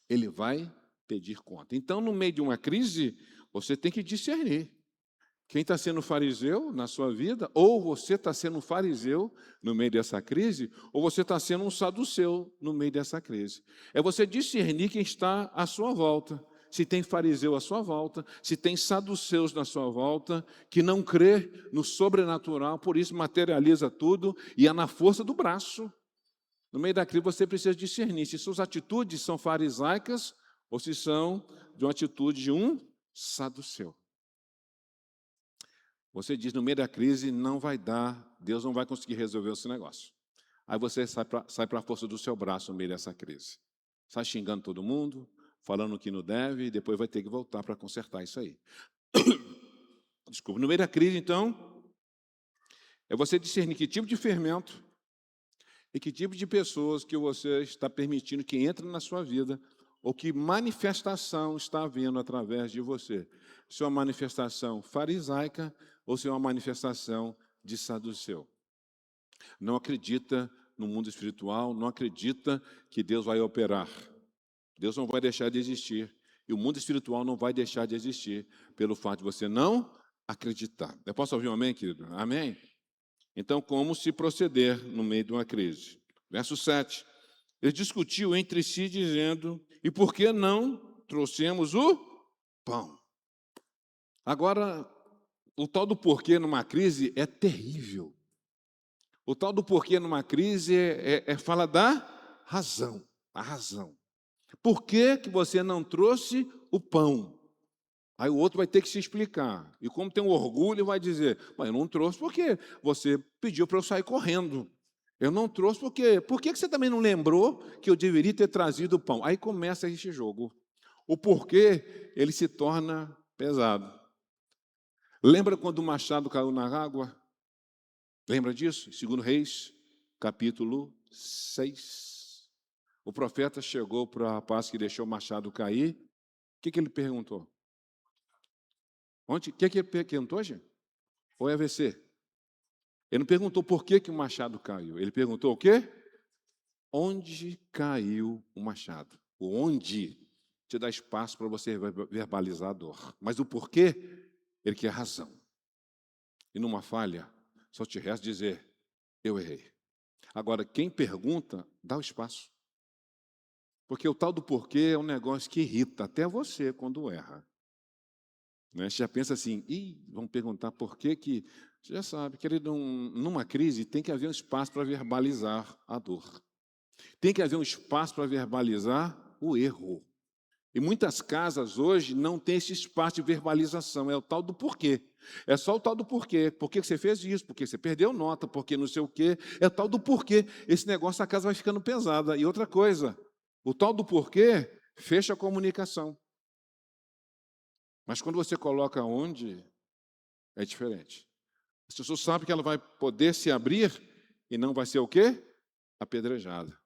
Ele vai pedir conta. Então, no meio de uma crise, você tem que discernir. Quem está sendo fariseu na sua vida, ou você está sendo um fariseu no meio dessa crise, ou você está sendo um saduceu no meio dessa crise. É você discernir quem está à sua volta. Se tem fariseu à sua volta, se tem saduceus na sua volta, que não crê no sobrenatural, por isso materializa tudo e é na força do braço. No meio da crise você precisa discernir se suas atitudes são farisaicas ou se são de uma atitude de um saduceu. Você diz, no meio da crise, não vai dar, Deus não vai conseguir resolver esse negócio. Aí você sai para a força do seu braço no meio dessa crise. Sai xingando todo mundo, falando o que não deve, e depois vai ter que voltar para consertar isso aí. Desculpa, no meio da crise, então, é você discernir que tipo de fermento e que tipo de pessoas que você está permitindo que entrem na sua vida, ou que manifestação está havendo através de você. Se é uma manifestação farisaica ou se é uma manifestação de saduceu. Não acredita no mundo espiritual, não acredita que Deus vai operar. Deus não vai deixar de existir. E o mundo espiritual não vai deixar de existir pelo fato de você não acreditar. Eu posso ouvir um amém, querido? Amém? Então, como se proceder no meio de uma crise? Verso 7. Eles discutiam entre si, dizendo, e por que não trouxemos o pão? Agora, o tal do porquê numa crise é terrível. O tal do porquê numa crise fala da razão, a razão. Por que você não trouxe o pão? Aí o outro vai ter que se explicar. E como tem um orgulho, vai dizer, mas eu não trouxe porque você pediu para eu sair correndo. Eu não trouxe porque... Por que você também não lembrou que eu deveria ter trazido o pão? Aí começa esse jogo. O porquê, ele se torna pesado. Lembra quando o machado caiu na água? Lembra disso? 2 Reis, capítulo 6. O profeta chegou para o rapaz que deixou o machado cair. O que ele perguntou? O que ele perguntou, gente? Ou é AVC? Ele não perguntou por que o machado caiu. Ele perguntou o quê? Onde caiu o machado? O onde te dá espaço para você verbalizar a dor. Mas o porquê, ele quer razão. E numa falha, só te resta dizer, eu errei. Agora, quem pergunta, dá o espaço. Porque o tal do porquê é um negócio que irrita até você quando erra. Né? Você já pensa assim, vão perguntar por que que... Você já sabe, querido, numa crise tem que haver um espaço para verbalizar a dor. Tem que haver um espaço para verbalizar o erro. E muitas casas hoje não tem esse espaço de verbalização, é o tal do porquê. É só o tal do porquê. Por que você fez isso? Por que você perdeu nota? Por que não sei o quê? É o tal do porquê. Esse negócio, a casa vai ficando pesada. E outra coisa, o tal do porquê fecha a comunicação. Mas quando você coloca onde, é diferente. As pessoas sabem que ela vai poder se abrir e não vai ser o quê? Apedrejada.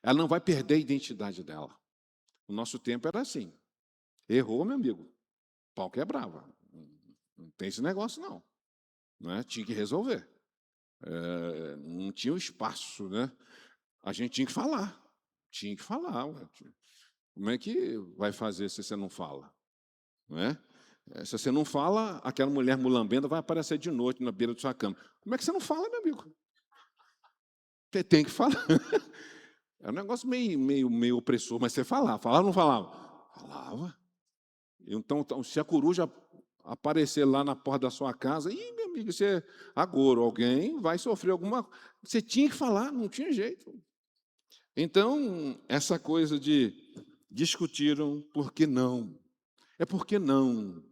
Ela não vai perder a identidade dela. O nosso tempo era assim. Errou, meu amigo. Pau quebrava. Não tem esse negócio, não. Não é? Tinha que resolver. Não tinha o espaço, né? A gente tinha que falar. Tinha que falar. Ué. Como é que vai fazer se você não fala? Não é? Se você não fala, aquela mulher mulambenta vai aparecer de noite na beira da sua cama. Como é que você não fala, meu amigo? Você tem que falar. É um negócio meio opressor, mas você falava. Falava ou não falava? Falava. Então, se a coruja aparecer lá na porta da sua casa, meu amigo, você agora alguém vai sofrer alguma coisa. Você tinha que falar, não tinha jeito. Então, essa coisa de discutiram por que não? É por que não?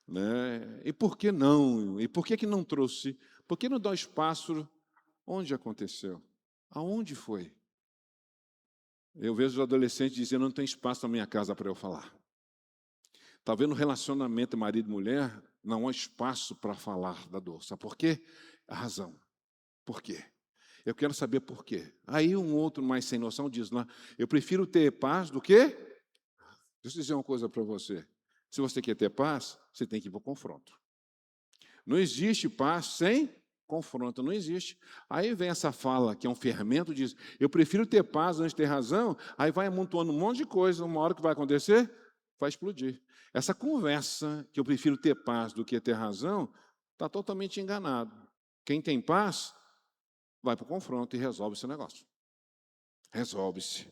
Né? E por que não? E por que não trouxe? Por que não dá espaço? Onde aconteceu? Aonde foi? Eu vejo os adolescentes dizendo, não tem espaço na minha casa para eu falar. Talvez no relacionamento marido e mulher, não há espaço para falar da dor. Sabe por quê? A razão. Por quê? Eu quero saber por quê. Aí um outro mais sem noção diz, não, eu prefiro ter paz do que... Deixa eu dizer uma coisa para você. Se você quer ter paz, você tem que ir para o confronto. Não existe paz sem confronto, não existe. Aí vem essa fala, que é um fermento, diz, eu prefiro ter paz antes de ter razão, aí vai amontoando um monte de coisa, uma hora que vai acontecer, vai explodir. Essa conversa, que eu prefiro ter paz do que ter razão, está totalmente enganado. Quem tem paz, vai para o confronto e resolve esse negócio. Resolve-se.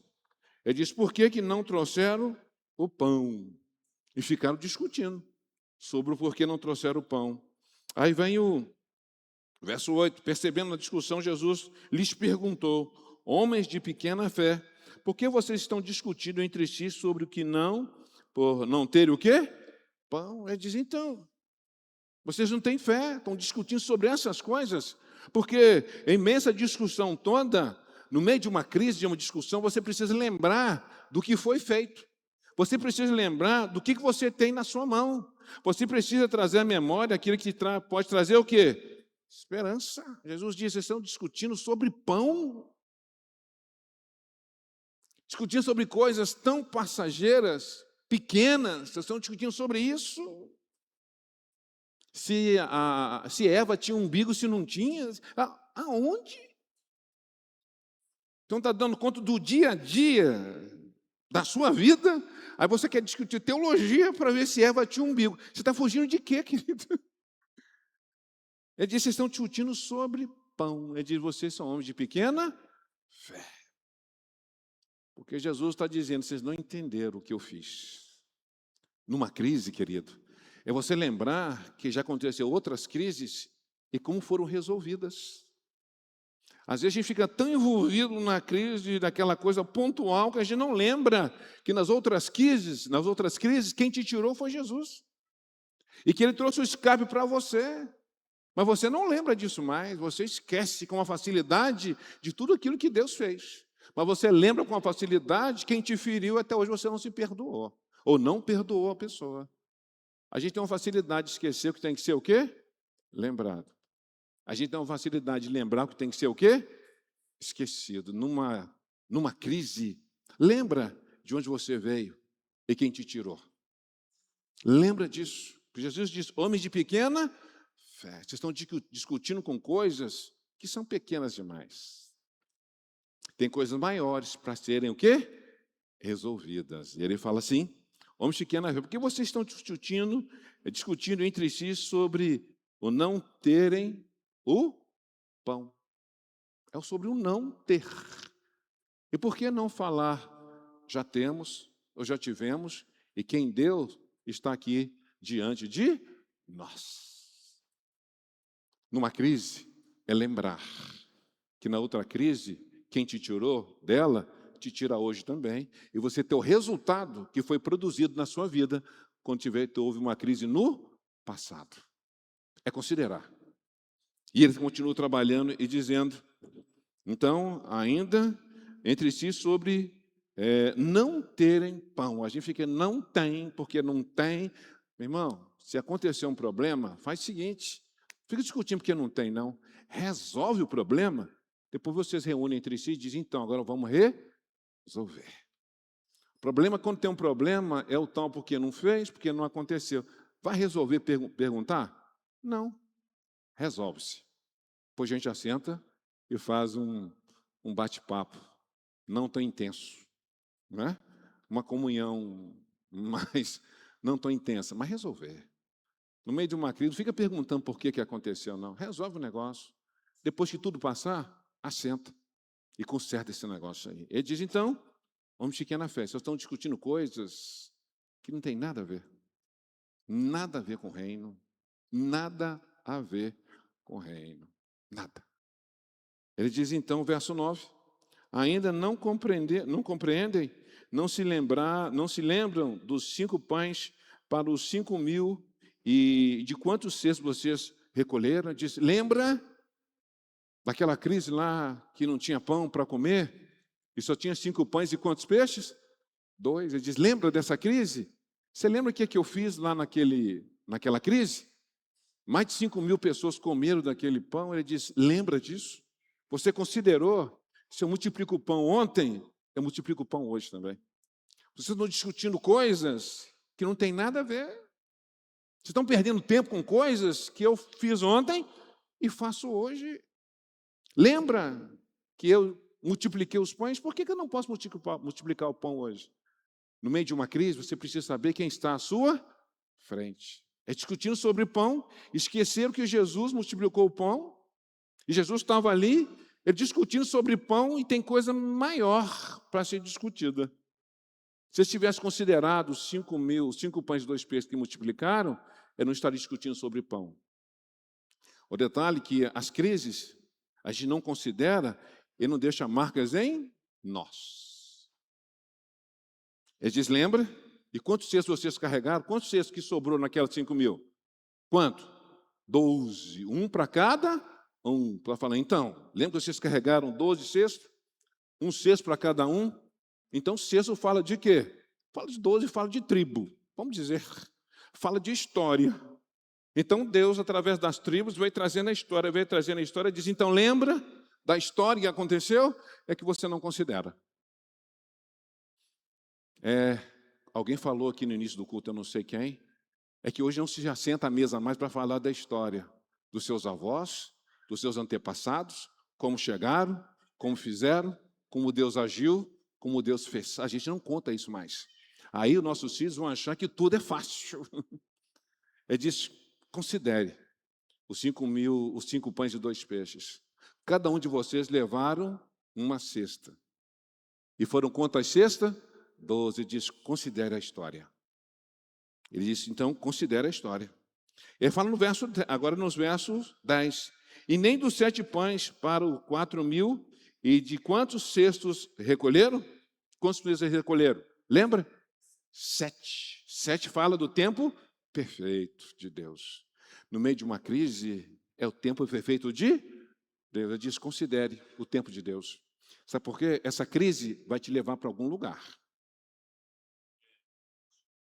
Ele diz, por que não trouxeram o pão? E ficaram discutindo sobre o porquê não trouxeram o pão. Aí vem o verso 8, percebendo a discussão, Jesus lhes perguntou, homens de pequena fé, por que vocês estão discutindo entre si sobre o que não, por não terem o quê? Pão. Ele diz, então, vocês não têm fé, estão discutindo sobre essas coisas, porque em meio a essa discussão toda, no meio de uma crise, de uma discussão, você precisa lembrar do que foi feito. Você precisa lembrar do que você tem na sua mão. Você precisa trazer à memória aquilo que pode trazer o quê? Esperança. Jesus disse, vocês estão discutindo sobre pão. Discutindo sobre coisas tão passageiras, pequenas. Vocês estão discutindo sobre isso. Se Eva tinha um umbigo, se não tinha. Aonde? Então está dando conta do dia a dia da sua vida. Aí você quer discutir teologia para ver se Eva tinha um umbigo. Você está fugindo de quê, querido? Ele diz, vocês estão discutindo sobre pão. Ele diz, vocês são homens de pequena fé. Porque Jesus está dizendo, vocês não entenderam o que eu fiz. Numa crise, querido, é você lembrar que já aconteceu outras crises e como foram resolvidas. Às vezes a gente fica tão envolvido na crise, daquela coisa pontual, que a gente não lembra que nas outras crises, quem te tirou foi Jesus. E que Ele trouxe o escape para você. Mas você não lembra disso mais, você esquece com uma facilidade de tudo aquilo que Deus fez. Mas você lembra com uma facilidade quem te feriu, até hoje você não se perdoou. Ou não perdoou a pessoa. A gente tem uma facilidade de esquecer o que tem que ser o quê? Lembrado. A gente tem uma facilidade de lembrar o que tem que ser o quê? Esquecido. Numa crise, lembra de onde você veio e quem te tirou. Lembra disso. Jesus diz, homens de pequena fé. Vocês estão discutindo com coisas que são pequenas demais. Tem coisas maiores para serem o quê? Resolvidas. E ele fala assim, homens de pequena fé, por que vocês estão discutindo entre si sobre o não terem o pão? É sobre o não ter. E por que não falar? Já temos, ou já tivemos, e quem deu está aqui diante de nós. Numa crise, é lembrar que na outra crise, quem te tirou dela, te tira hoje também. E você ter o resultado que foi produzido na sua vida quando houve uma crise no passado. É considerar. E ele continua trabalhando e dizendo, então, ainda entre si sobre não terem pão. A gente fica, não tem, porque não tem. Meu irmão, se acontecer um problema, faz o seguinte, Fica discutindo porque não tem, não. Resolve o problema, depois vocês reúnem entre si e dizem, então, agora vamos resolver. O problema, quando tem um problema, é o tal porque não fez, porque não aconteceu. Vai resolver perguntar? Não. Resolve-se. Depois a gente assenta e faz um bate-papo, não tão intenso, né? Uma comunhão mais não tão intensa, mas resolver. No meio de uma crise, não fica perguntando por que aconteceu, não. Resolve o negócio. Depois que tudo passar, assenta e conserta esse negócio aí. Ele diz, então, vamos ficar na fé. Vocês estão discutindo coisas que não tem nada a ver. Nada a ver com o reino. Nada a ver com o reino. Nada. Ele diz, então, verso 9, ainda não compreendem, não se lembram dos 5 pães para os 5.000 e de quantos cestos vocês recolheram? Diz, lembra daquela crise lá que não tinha pão para comer e só tinha 5 pães e quantos peixes? 2. Ele diz, lembra dessa crise? Você lembra o que eu fiz lá naquela crise? Mais de 5.000 pessoas comeram daquele pão. Ele diz, lembra disso? Você considerou? Se eu multiplico o pão ontem, eu multiplico o pão hoje também. Vocês estão discutindo coisas que não tem nada a ver. Vocês estão perdendo tempo com coisas que eu fiz ontem e faço hoje. Lembra que eu multipliquei os pães? Por que eu não posso multiplicar o pão hoje? No meio de uma crise, você precisa saber quem está à sua frente. É discutindo sobre pão, esqueceram que Jesus multiplicou o pão, e Jesus estava ali, ele discutindo sobre pão, e tem coisa maior para ser discutida. Se eles tivessem considerado os 5 pães e 2 peixes que multiplicaram, eu não estaria discutindo sobre pão. O detalhe é que as crises, a gente não considera e não deixa marcas em nós. Ele diz, lembra? E quantos cestos vocês carregaram? Quantos cestos que sobrou naquelas 5.000? Quanto? 12. Um para cada um. Para falar, então, lembra que vocês carregaram 12 cestos? Um cesto para cada um? Então, cesto fala de quê? Fala de 12, fala de tribo. Vamos dizer, fala de história. Então, Deus, através das tribos, veio trazendo a história, diz, então, lembra da história que aconteceu? É que você não considera. Alguém falou aqui no início do culto, eu não sei quem, é que hoje não se assenta à mesa mais para falar da história dos seus avós, dos seus antepassados, como chegaram, como fizeram, como Deus agiu, como Deus fez. A gente não conta isso mais. Aí os nossos filhos vão achar que tudo é fácil. Ele diz, considere os 5 pães e 2 peixes. Cada um de vocês levaram uma cesta. E foram quantas cestas? 12. Diz, considere a história. Ele disse, então, considere a história. Ele fala agora nos versos 10. E nem dos 7 pães para os 4.000, e de quantos cestos recolheram? Quantos cestos recolheram? Lembra? 7. 7 fala do tempo perfeito de Deus. No meio de uma crise, é o tempo perfeito de Deus. Ele diz, considere o tempo de Deus. Sabe por quê? Essa crise vai te levar para algum lugar.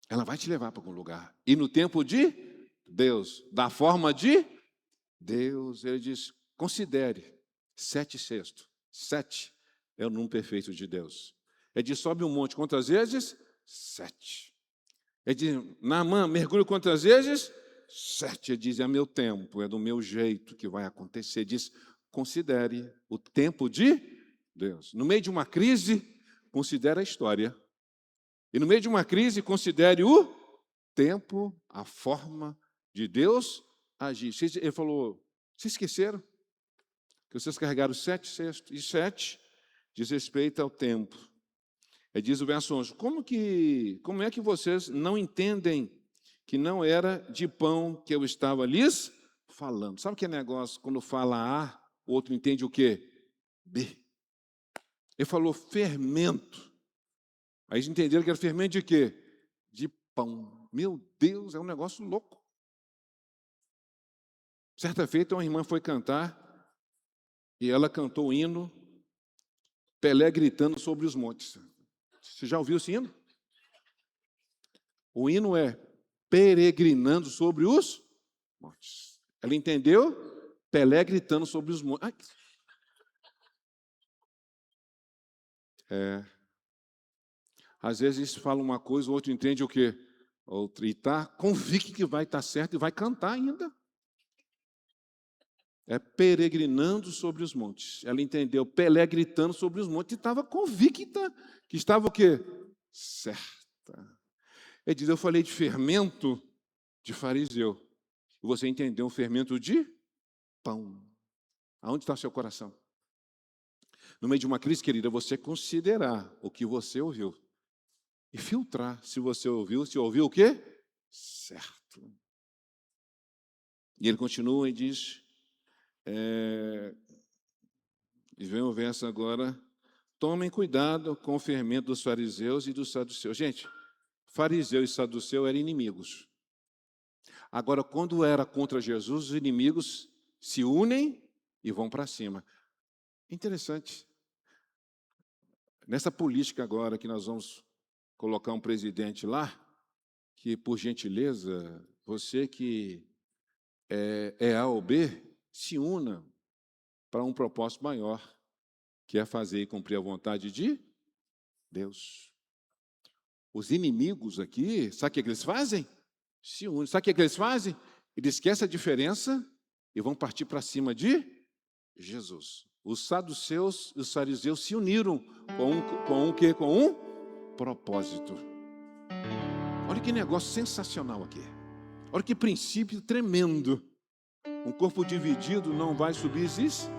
Ela vai te levar para algum lugar. E no tempo de Deus, da forma de Deus, ele diz, considere 7 cestos. 7 é o número perfeito de Deus. Ele diz, sobe um monte quantas vezes? 7. Ele diz, Naamã, mergulho quantas vezes? 7. Ele diz, é meu tempo, é do meu jeito que vai acontecer. Ele diz, considere o tempo de Deus. No meio de uma crise, considere a história. E no meio de uma crise, considere o tempo, a forma de Deus agir. Ele falou, vocês esqueceram que vocês carregaram 7 cestos? E 7 diz respeito ao tempo. Ele diz o verso 11, como é que vocês não entendem que não era de pão que eu estava lhes falando? Sabe que negócio, quando fala A, o outro entende o quê? B. Ele falou fermento. Aí eles entenderam que era fermento de quê? De pão. Meu Deus, é um negócio louco. Certa feita, uma irmã foi cantar e ela cantou o hino Pelé gritando sobre os montes. Você já ouviu esse hino? O hino é peregrinando sobre os montes. Ela entendeu Pelé gritando sobre os montes. Às vezes fala uma coisa, o outro entende o quê? Outro, e está convicto que vai estar certo e vai cantar ainda. É peregrinando sobre os montes. Ela entendeu Pelé gritando sobre os montes e estava convicta que estava o quê? Certa. Ele diz, eu falei de fermento de fariseu. E você entendeu um fermento de pão. Aonde está o seu coração? No meio de uma crise, querida, você considerar o que você ouviu. E filtrar se você ouviu, se ouviu o quê? Certo. E ele continua e diz, e vem o verso agora, tomem cuidado com o fermento dos fariseus e dos saduceus. Gente, fariseu e saduceu eram inimigos. Agora, quando era contra Jesus, os inimigos se unem e vão para cima. Interessante. Nessa política agora que nós vamos colocar um presidente lá, que, por gentileza, você que é A ou B, se una para um propósito maior, que é fazer e cumprir a vontade de Deus. Os inimigos aqui, sabe o que eles fazem? Se unem. Sabe o que eles fazem? Eles esquecem a diferença e vão partir para cima de Jesus. Os saduceus e os fariseus se uniram com um propósito. Olha que negócio sensacional aqui. Olha que princípio tremendo. Um corpo dividido não vai subsistir.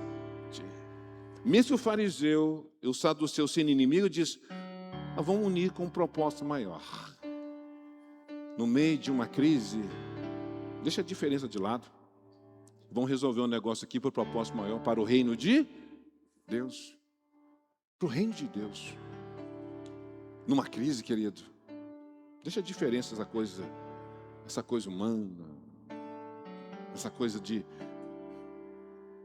Mesmo o fariseu e o saduceu sendo inimigo, diz, vamos unir com um propósito maior. No meio de uma crise, deixa a diferença de lado. Vamos resolver um negócio aqui para o propósito maior, para o reino de Deus. Para o reino de Deus. Numa crise, querido, deixa a diferença, essa coisa humana, essa coisa de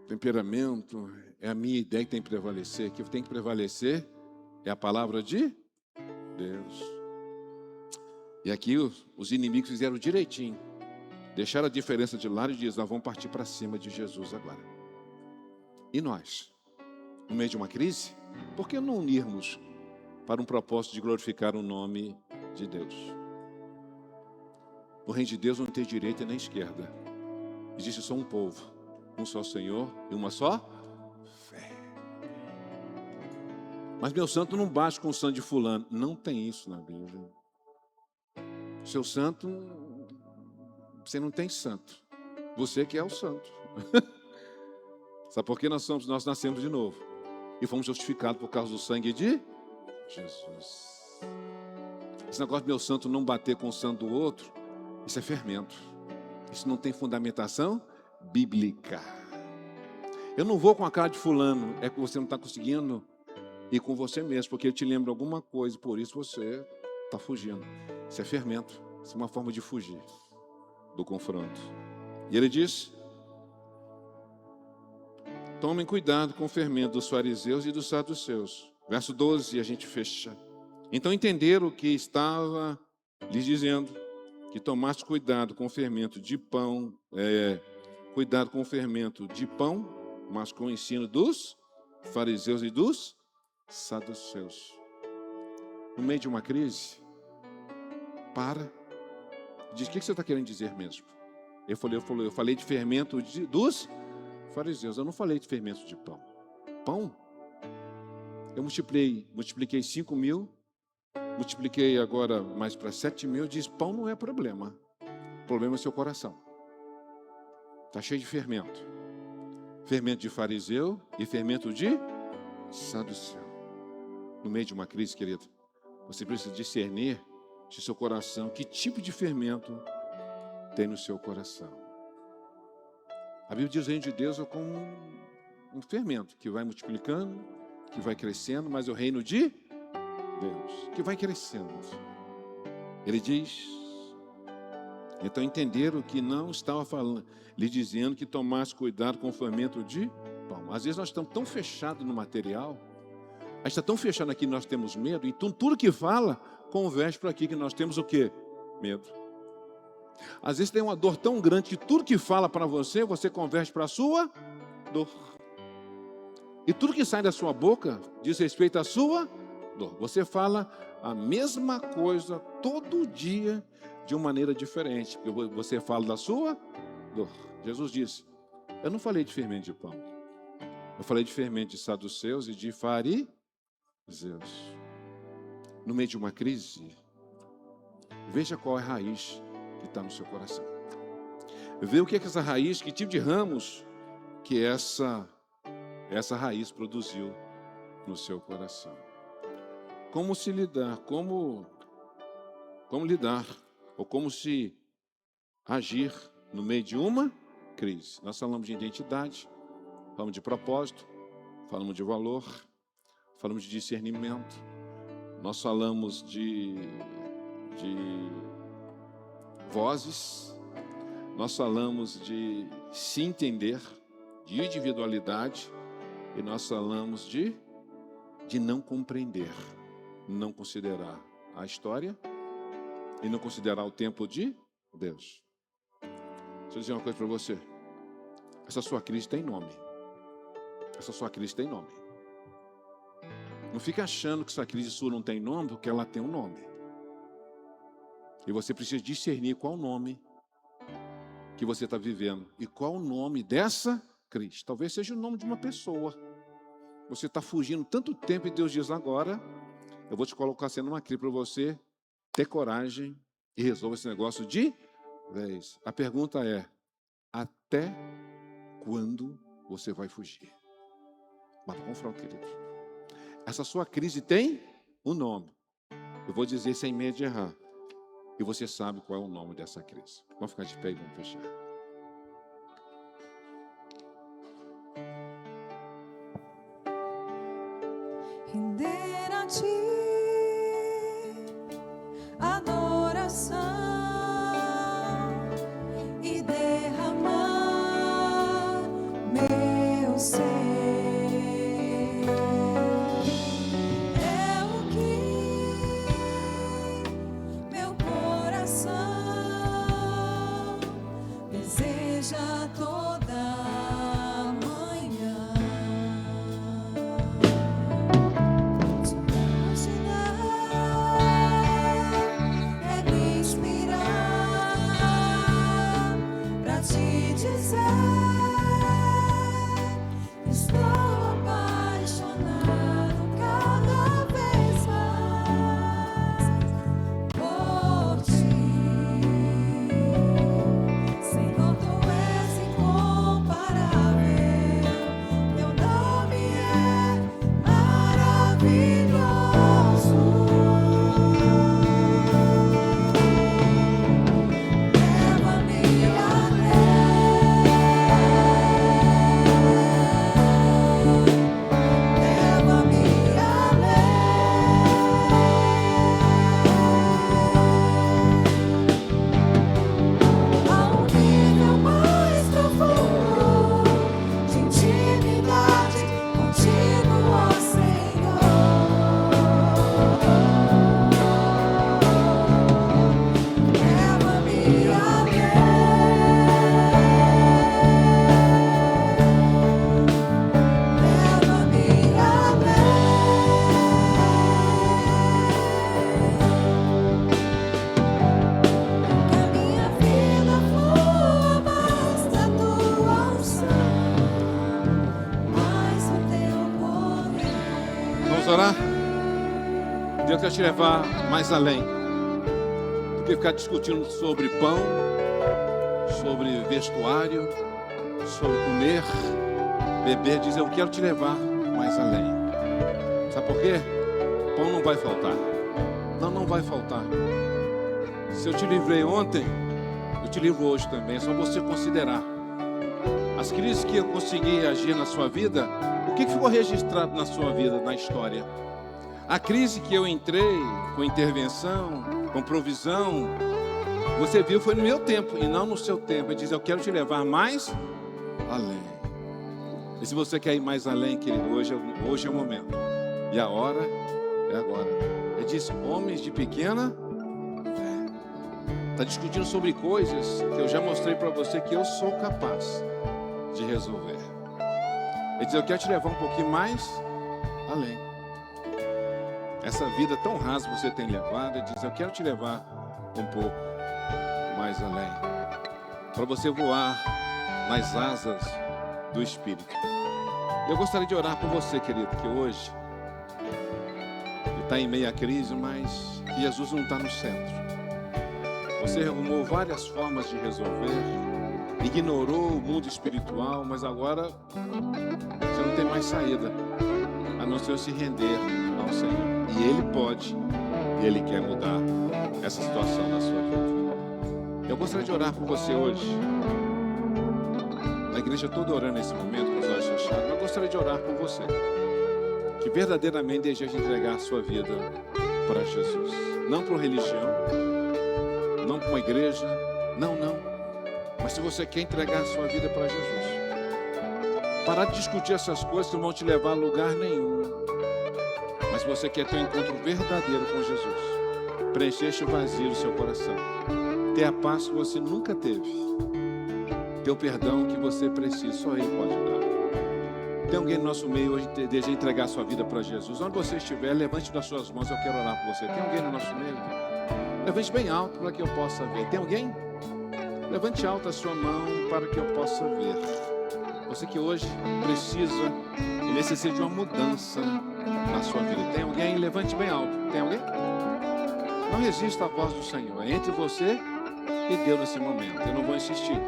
temperamento, é a minha ideia que tem que prevalecer. O que tem que prevalecer é a palavra de Deus. E aqui os inimigos fizeram direitinho. Deixaram a diferença de lado e diz, nós vamos partir para cima de Jesus agora. E nós, no meio de uma crise, por que não unirmos para um propósito de glorificar o nome de Deus? No reino de Deus não tem direita nem esquerda. Existe só um povo, um só Senhor e uma só fé. Mas meu santo não bate com o santo de fulano. Não tem isso na Bíblia. Seu santo, você não tem santo. Você que é o santo. Sabe por que nós nascemos de novo? E fomos justificados por causa do sangue de Jesus. Esse negócio de meu santo não bater com o santo do outro, isso é fermento. Isso não tem fundamentação bíblica. Eu não vou com a cara de fulano, é que você não está conseguindo ir com você mesmo, porque ele te lembra alguma coisa, por isso você está fugindo. Isso é fermento, isso é uma forma de fugir do confronto. E ele diz, tomem cuidado com o fermento dos fariseus e dos saduceus. Verso 12, a gente fecha. Então entenderam que estava lhes dizendo que tomasse cuidado com o fermento de pão, cuidado com o fermento de pão, mas com o ensino dos fariseus e dos saduceus. No meio de uma crise, diz, o que você está querendo dizer mesmo? Eu falei de fermento dos fariseus, eu não falei de fermento de pão. Pão? Eu multipliquei 5.000, multipliquei agora mais para 7.000, diz, pão não é problema. O problema é seu coração. Está cheio de fermento. Fermento de fariseu e fermento de saduceu. No meio de uma crise, querido, você precisa discernir de seu coração que tipo de fermento tem no seu coração. A Bíblia diz que o reino de Deus é como um fermento que vai multiplicando, que vai crescendo, mas é o reino de Deus que vai crescendo. Ele diz, então entenderam que não estava falando, lhe dizendo que tomasse cuidado com o fermento de pão. Às vezes nós estamos tão fechados no material, a gente está tão fechado aqui que nós temos medo, então tudo que fala converge para aqui que nós temos o quê? Medo. Às vezes tem uma dor tão grande que tudo que fala para você, você converte para a sua dor. E tudo que sai da sua boca diz respeito à sua dor. Você fala a mesma coisa todo dia de uma maneira diferente, porque você fala da sua dor. Jesus disse, eu não falei de fermento de pão, eu falei de fermento de saduceus e de fariseus. No meio de uma crise, veja qual é a raiz que está no seu coração. Vê o que é que essa raiz, que tipo de ramos que essa raiz produziu no seu coração. Como se lidar, como lidar, ou como se agir no meio de uma crise. Nós falamos de identidade, falamos de propósito, falamos de valor, falamos de discernimento, nós falamos de vozes, nós falamos de se entender, de individualidade, e nós falamos de não compreender, não considerar a história e não considerar o tempo de Deus. Deixa eu dizer uma coisa para você. Essa sua crise tem nome. Essa sua crise tem nome. Não fica achando que sua crise sua não tem nome, porque ela tem um nome. E você precisa discernir qual o nome que você está vivendo e qual o nome dessa crise. Talvez seja o nome de uma pessoa. Você está fugindo tanto tempo e Deus diz agora, eu vou te colocar sendo uma crise para você ter coragem e resolver esse negócio de vez. A pergunta é, até quando você vai fugir? Mas com confronto, querido. Essa sua crise tem um nome. Eu vou dizer sem medo de errar. E você sabe qual é o nome dessa crise. Vamos ficar de pé e vamos fechar. Render a ti adoração e derramar meu ser. É o que meu coração deseja toda manhã. Estou apaixonado cada vez mais por ti, Senhor, tu és incomparável, teu nome é maravilhoso. Leva-me ao nível mais profundo de intimidade contigo, ó Senhor. Leva-me que a minha vida flua mais da tua unção, mais do teu poder. Vamos orar? Deus quer te levar mais além do que ficar discutindo sobre pão, sobre vestuário, sobre comer, beber. Diz, eu quero te levar mais além. Sabe por quê? Pão não vai faltar. Não vai faltar. Se eu te livrei ontem, eu te livro hoje também. É só você considerar as crises que eu consegui agir na sua vida. O que ficou registrado na sua vida, na história? A crise que eu entrei com intervenção, com provisão, você viu, foi no meu tempo e não no seu tempo. Ele diz, eu quero te levar mais além. E se você quer ir mais além, querido, hoje é o momento. E a hora é agora. Ele diz, homens de pequena fé. Está discutindo sobre coisas que eu já mostrei para você que eu sou capaz de resolver. Ele diz, eu quero te levar um pouquinho mais além. Essa vida tão rasa que você tem levado, ele diz, eu quero te levar um pouco mais além. Para você voar nas asas do Espírito. Eu gostaria de orar por você, querido, que hoje está em meio à crise, mas que Jesus não está no centro. Você arrumou várias formas de resolver, ignorou o mundo espiritual, mas agora você não tem mais saída, a não ser se render ao Senhor. E Ele pode, e Ele quer mudar essa situação na sua vida. Eu gostaria de orar por você hoje. A igreja toda orando nesse momento, com os olhos fechados, mas eu gostaria de orar por você, que verdadeiramente deseja entregar a sua vida para Jesus. Não para uma religião, não para uma igreja, não. Mas se você quer entregar a sua vida para Jesus, parar de discutir essas coisas que não vão te levar a lugar nenhum. Mas se você quer ter um encontro verdadeiro com Jesus, preencher este vazio no seu coração, ter a paz que você nunca teve, ter o perdão que você precisa, só Ele pode dar. Tem alguém no nosso meio hoje que deseja entregar a sua vida para Jesus? Onde você estiver, levante das suas mãos, eu quero orar por você. Tem alguém no nosso meio? Levante bem alto para que eu possa ver. Tem alguém? Levante alto a sua mão para que eu possa ver. Você que hoje precisa e necessita de uma mudança na sua vida. Tem alguém? Levante bem alto. Tem alguém? Não resista à voz do Senhor. É entre você e Deus nesse momento. Eu não vou insistir.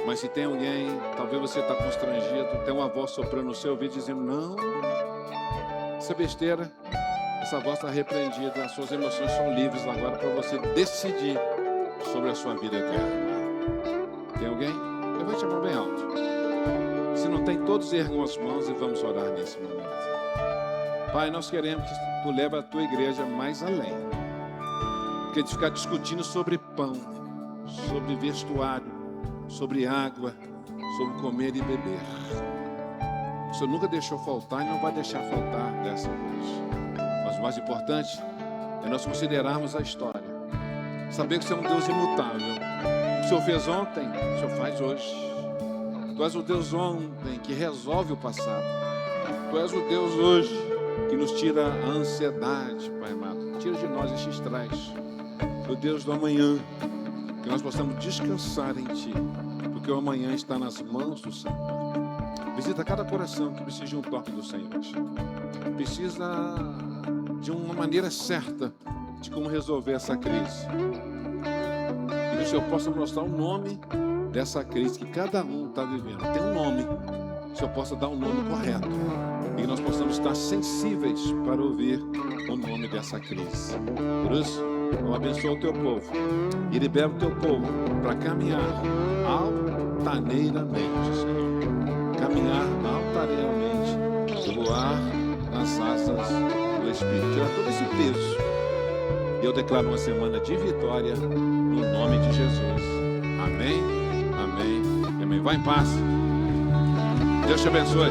Mas se tem alguém, talvez você está constrangido, tem uma voz soprando no seu ouvido dizendo, não, isso é besteira. Essa voz está repreendida, as suas emoções são livres agora para você decidir sobre a sua vida eterna. Tem alguém? Levante a mão bem alto. Se não tem, todos ergam as mãos e vamos orar nesse momento. Pai, nós queremos que Tu leve a Tua igreja mais além. Porque de ficar discutindo sobre pão, sobre vestuário, sobre água, sobre comer e beber. O Senhor nunca deixou faltar e não vai deixar faltar dessa vez. Mas o mais importante é nós considerarmos a história. Saber que você é um Deus imutável. O Senhor fez ontem, o Senhor faz hoje. Tu és o Deus ontem que resolve o passado. Tu és o Deus hoje que nos tira a ansiedade, Pai amado. Tira de nós este estresse. O Deus do amanhã. Que nós possamos descansar em Ti, porque o amanhã está nas mãos do Senhor. Visita cada coração que precisa de um toque do Senhor. Precisa de uma maneira certa de como resolver essa crise. E que o Senhor possa mostrar o nome dessa crise que cada um está vivendo. Tem um nome. O Senhor possa dar um nome correto. E que nós possamos estar sensíveis para ouvir o nome dessa crise. Por isso, eu abençoo o Teu povo e libero o Teu povo para caminhar altaneiramente, Senhor. Caminhar altaneiramente e voar nas asas do Espírito. Tirar todo esse peso. E eu declaro uma semana de vitória no nome de Jesus. Amém, amém, amém. Vá em paz. Deus te abençoe.